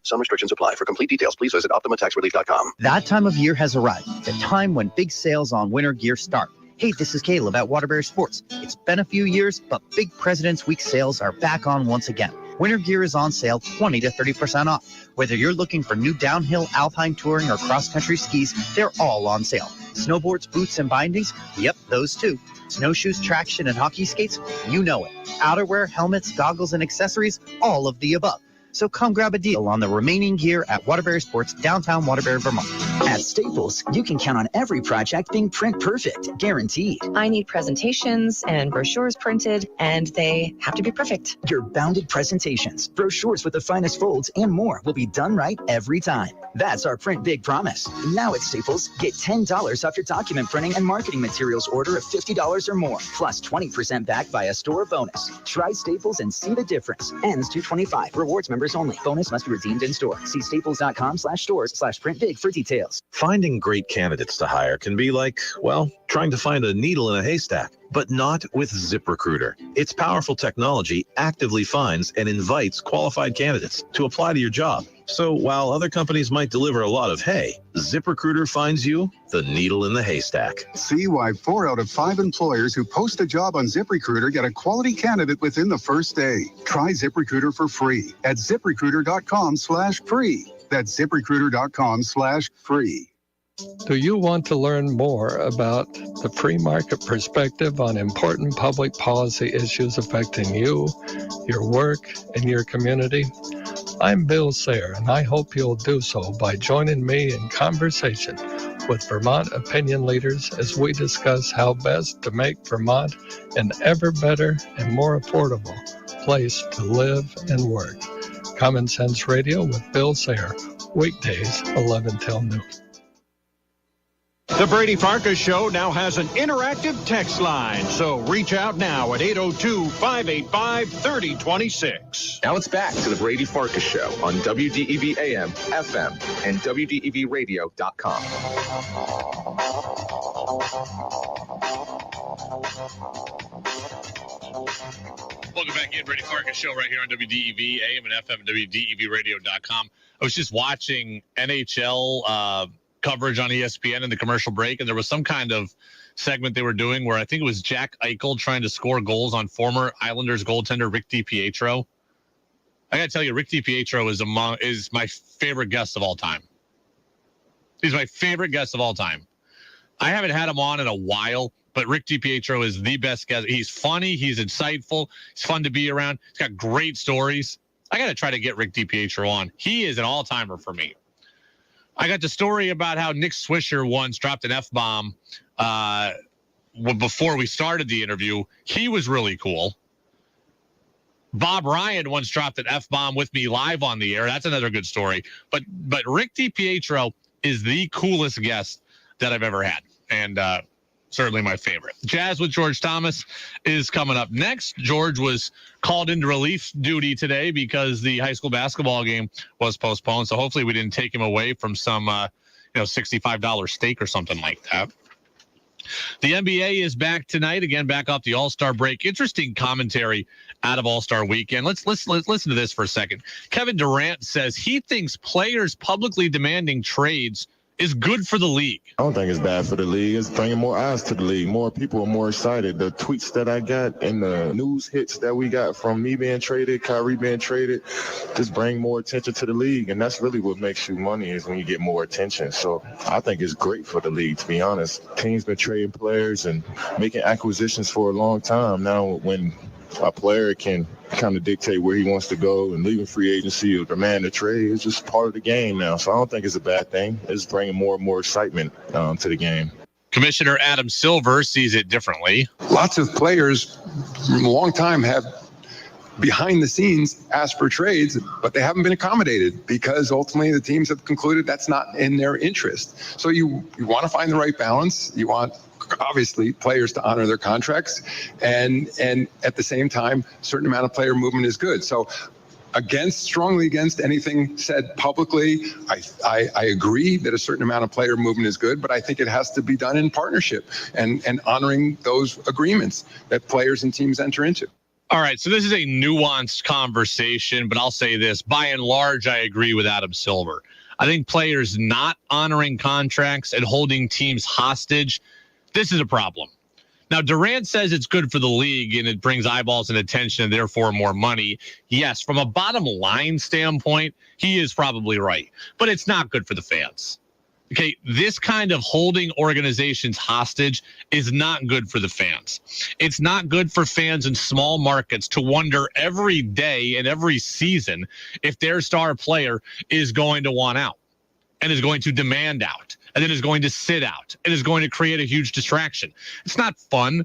[SPEAKER 15] Some restrictions apply. For complete details, please visit OptimaTaxRelief.com.
[SPEAKER 17] That time of year has arrived, the time when big sales on winter gear start. Hey, this is Caleb at Waterbury Sports. It's been a few years, but big President's Week sales are back on once again. Winter gear is on sale 20 to 30% off. Whether you're looking for new downhill, alpine touring, or cross-country skis, they're all on sale. Snowboards, boots, and bindings? Yep, those too. Snowshoes, traction, and hockey skates? You know it. Outerwear, helmets, goggles, and accessories? All of the above. So come grab a deal on the remaining gear at Waterbury Sports, downtown Waterbury, Vermont.
[SPEAKER 18] At Staples, you can count on every project being print perfect, guaranteed.
[SPEAKER 25] I need presentations and brochures printed, and they have to be perfect.
[SPEAKER 18] Your bounded presentations, brochures with the finest folds, and more will be done right every time. That's our Print Big promise. Now at Staples, get $10 off your document printing and marketing materials order of $50 or more, plus 20% back via store bonus. Try Staples and see the difference. Ends 2/25. Rewards members only. Bonus must be redeemed in store. See staples.com/stores/printbig for details.
[SPEAKER 26] Finding great candidates to hire can be like, well, trying to find a needle in a haystack, but not with ZipRecruiter. Its powerful technology actively finds and invites qualified candidates to apply to your job. So while other companies might deliver a lot of hay, ZipRecruiter finds you the needle in the haystack.
[SPEAKER 3] See why 4 out of 5 employers who post a job on ZipRecruiter get a quality candidate within the first day. Try ZipRecruiter for free at ZipRecruiter.com/free. That's ZipRecruiter.com/free.
[SPEAKER 11] Do you want to learn more about the free market perspective on important public policy issues affecting you, your work, and your community? I'm Bill Sayre, and I hope you'll do so by joining me in conversation with Vermont opinion leaders as we discuss how best to make Vermont an ever better and more affordable place to live and work. Common Sense Radio with Bill Sayre, weekdays 11 till noon.
[SPEAKER 23] The Brady Farkas Show now has an interactive text line, so reach out now at 802-585-3026.
[SPEAKER 19] Now it's back to the Brady Farkas Show on WDEV AM, FM, and WDEVradio.com.
[SPEAKER 1] Welcome back in, Brady Farkas Show right here on WDEV AM and FM and WDEVradio.com. I was just watching NHL coverage on ESPN in the commercial break, and there was some kind of segment they were doing where I think it was Jack Eichel trying to score goals on former Islanders goaltender Rick DiPietro. I gotta tell you, Rick DiPietro is my favorite guest of all time. He's my favorite guest of all time. I haven't had him on in a while, but Rick DiPietro is the best guest. He's funny, he's insightful, he's fun to be around, he's got great stories. I gotta try to get Rick DiPietro on. He is an all-timer for me. I got the story about how Nick Swisher once dropped an F-bomb before we started the interview. He was really cool. Bob Ryan once dropped an F-bomb with me live on the air. That's another good story. But Rick DiPietro is the coolest guest that I've ever had, and certainly my favorite. Jazz with George Thomas is coming up next. George was called into relief duty today because the high school basketball game was postponed. So hopefully we didn't take him away from some, $65 steak or something like that. The NBA is back tonight, again, back off the All-Star break. Interesting commentary out of All-Star weekend. Let's listen to this for a second. Kevin Durant says he thinks players publicly demanding trades is good for the league.
[SPEAKER 20] I don't think it's bad for the league. It's bringing more eyes to the league. More people are more excited. The tweets that I got and the news hits that we got from me being traded, Kyrie being traded, just bring more attention to the league. And that's really what makes you money, is when you get more attention. So I think it's great for the league, to be honest. Teams been trading players and making acquisitions for a long time. Now when a player can kind of dictate where he wants to go and leaving free agency or demand a trade, it's just part of the game now. So I don't think it's a bad thing. It's bringing more and more excitement to the game.
[SPEAKER 1] Commissioner Adam Silver sees it differently.
[SPEAKER 21] Lots of players from a long time have behind the scenes asked for trades, but they haven't been accommodated because ultimately the teams have concluded that's not in their interest. So you want to find the right balance. You want, obviously, players to honor their contracts, and at the same time, a certain amount of player movement is good. So strongly against anything said publicly. I agree that a certain amount of player movement is good, but I think it has to be done in partnership and honoring those agreements that players and teams enter into.
[SPEAKER 1] All right, so this is a nuanced conversation, but I'll say this. By and large, I agree with Adam Silver. I think players not honoring contracts and holding teams hostage, this is a problem. Now, Durant says it's good for the league and it brings eyeballs and attention and therefore more money. Yes, from a bottom line standpoint, he is probably right, but it's not good for the fans. Okay, this kind of holding organizations hostage is not good for the fans. It's not good for fans in small markets to wonder every day and every season if their star player is going to want out and is going to demand out and then is going to sit out and is going to create a huge distraction. It's not fun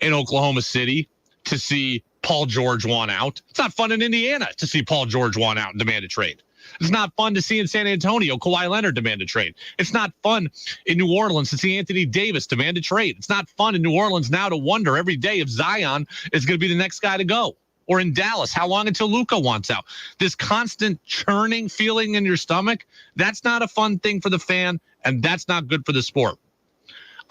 [SPEAKER 1] in Oklahoma City to see Paul George want out. It's not fun in Indiana to see Paul George want out and demand a trade. It's not fun to see in San Antonio Kawhi Leonard demand a trade. It's not fun in New Orleans to see Anthony Davis demand a trade. It's not fun in New Orleans now to wonder every day if Zion is going to be the next guy to go. Or in Dallas, how long until Luka wants out? This constant churning feeling in your stomach, that's not a fun thing for the fan, and that's not good for the sport.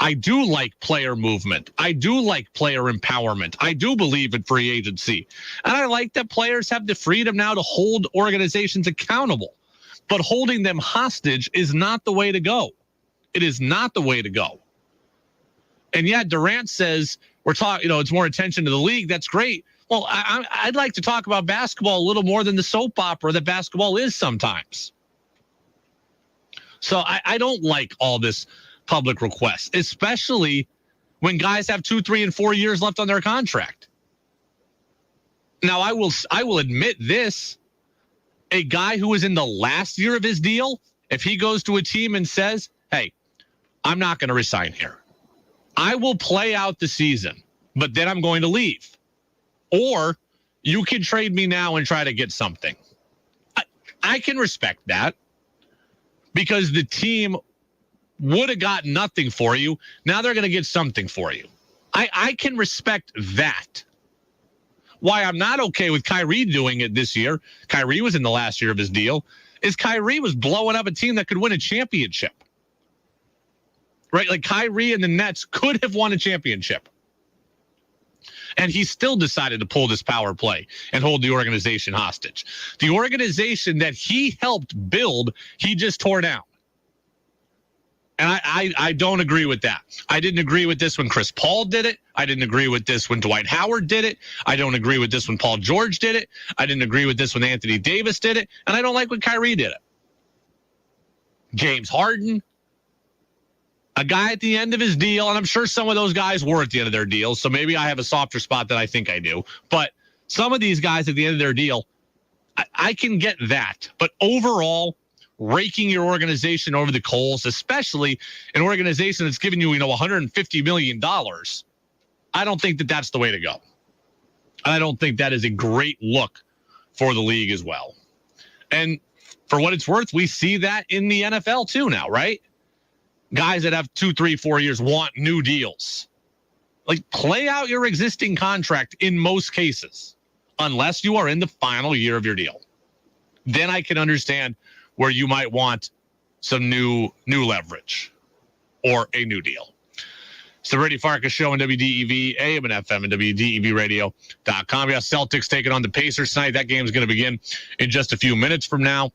[SPEAKER 1] I do like player movement. I do like player empowerment. I do believe in free agency. And I like that players have the freedom now to hold organizations accountable. but holding them hostage is not the way to go. It is not the way to go. And yet Durant says we're talking, it's more attention to the league. That's great. Well, I'd like to talk about basketball a little more than the soap opera that basketball is sometimes. So I don't like all this public request, especially when guys have 2, 3, and 4 years left on their contract. Now, I will admit this. A guy who is in the last year of his deal, if he goes to a team and says, hey, I'm not going to resign here. I will play out the season, but then I'm going to leave. Or you can trade me now and try to get something. I can respect that because the team would have got nothing for you. Now they're going to get something for you. I can respect that. Why I'm not okay with Kyrie doing it this year, Kyrie was in the last year of his deal, is Kyrie was blowing up a team that could win a championship. Right? Like Kyrie and the Nets could have won a championship. And he still decided to pull this power play and hold the organization hostage. The organization that he helped build, he just tore down. And I don't agree with that. I didn't agree with this when Chris Paul did it. I didn't agree with this when Dwight Howard did it. I don't agree with this when Paul George did it. I didn't agree with this when Anthony Davis did it. And I don't like when Kyrie did it. James Harden, a guy at the end of his deal, and I'm sure some of those guys were at the end of their deals, so maybe I have a softer spot than I think I do. But some of these guys at the end of their deal, I can get that. But overall, raking your organization over the coals, especially an organization that's giving you, $150 million, I don't think that that's the way to go. I don't think that is a great look for the league as well. And for what it's worth, we see that in the NFL too now, right? Guys that have 2, 3, 4 years want new deals. Like, play out your existing contract in most cases, unless you are in the final year of your deal. Then I can understand where you might want some new leverage or a new deal. It's the Brady Farkas Show on WDEV, AM and FM, and WDEVradio.com. Yeah, Celtics taking on the Pacers tonight. That game is going to begin in just a few minutes from now.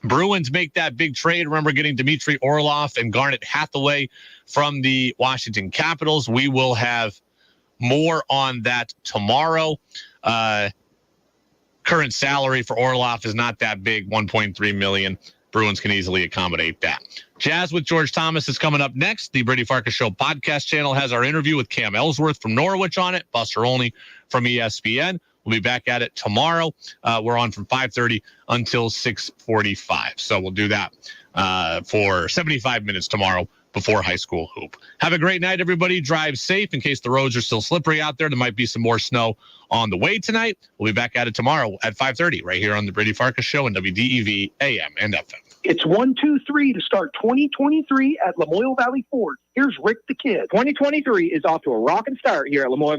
[SPEAKER 1] Bruins make that big trade. Remember getting Dmitry Orlov and Garnet Hathaway from the Washington Capitals. We will have more on that tomorrow. Current salary for Orlov is not that big, $1.3 million. Bruins can easily accommodate that. Jazz with George Thomas is coming up next. The Brady Farkas Show podcast channel has our interview with Cam Ellsworth from Norwich on it. Buster Olney from ESPN. We'll be back at it tomorrow. We're on from 5:30 until 6:45. So we'll do that for 75 minutes tomorrow before high school hoop. Have a great night, everybody. Drive safe in case the roads are still slippery out there. There might be some more snow on the way tonight. We'll be back at it tomorrow at 5:30 right here on the Brady Farkas Show on WDEV AM and FM.
[SPEAKER 2] It's 1, 2, 3 to start 2023 at Lamoille Valley Ford. Here's Rick the Kid. 2023 is off to a rocking start here at Lamoille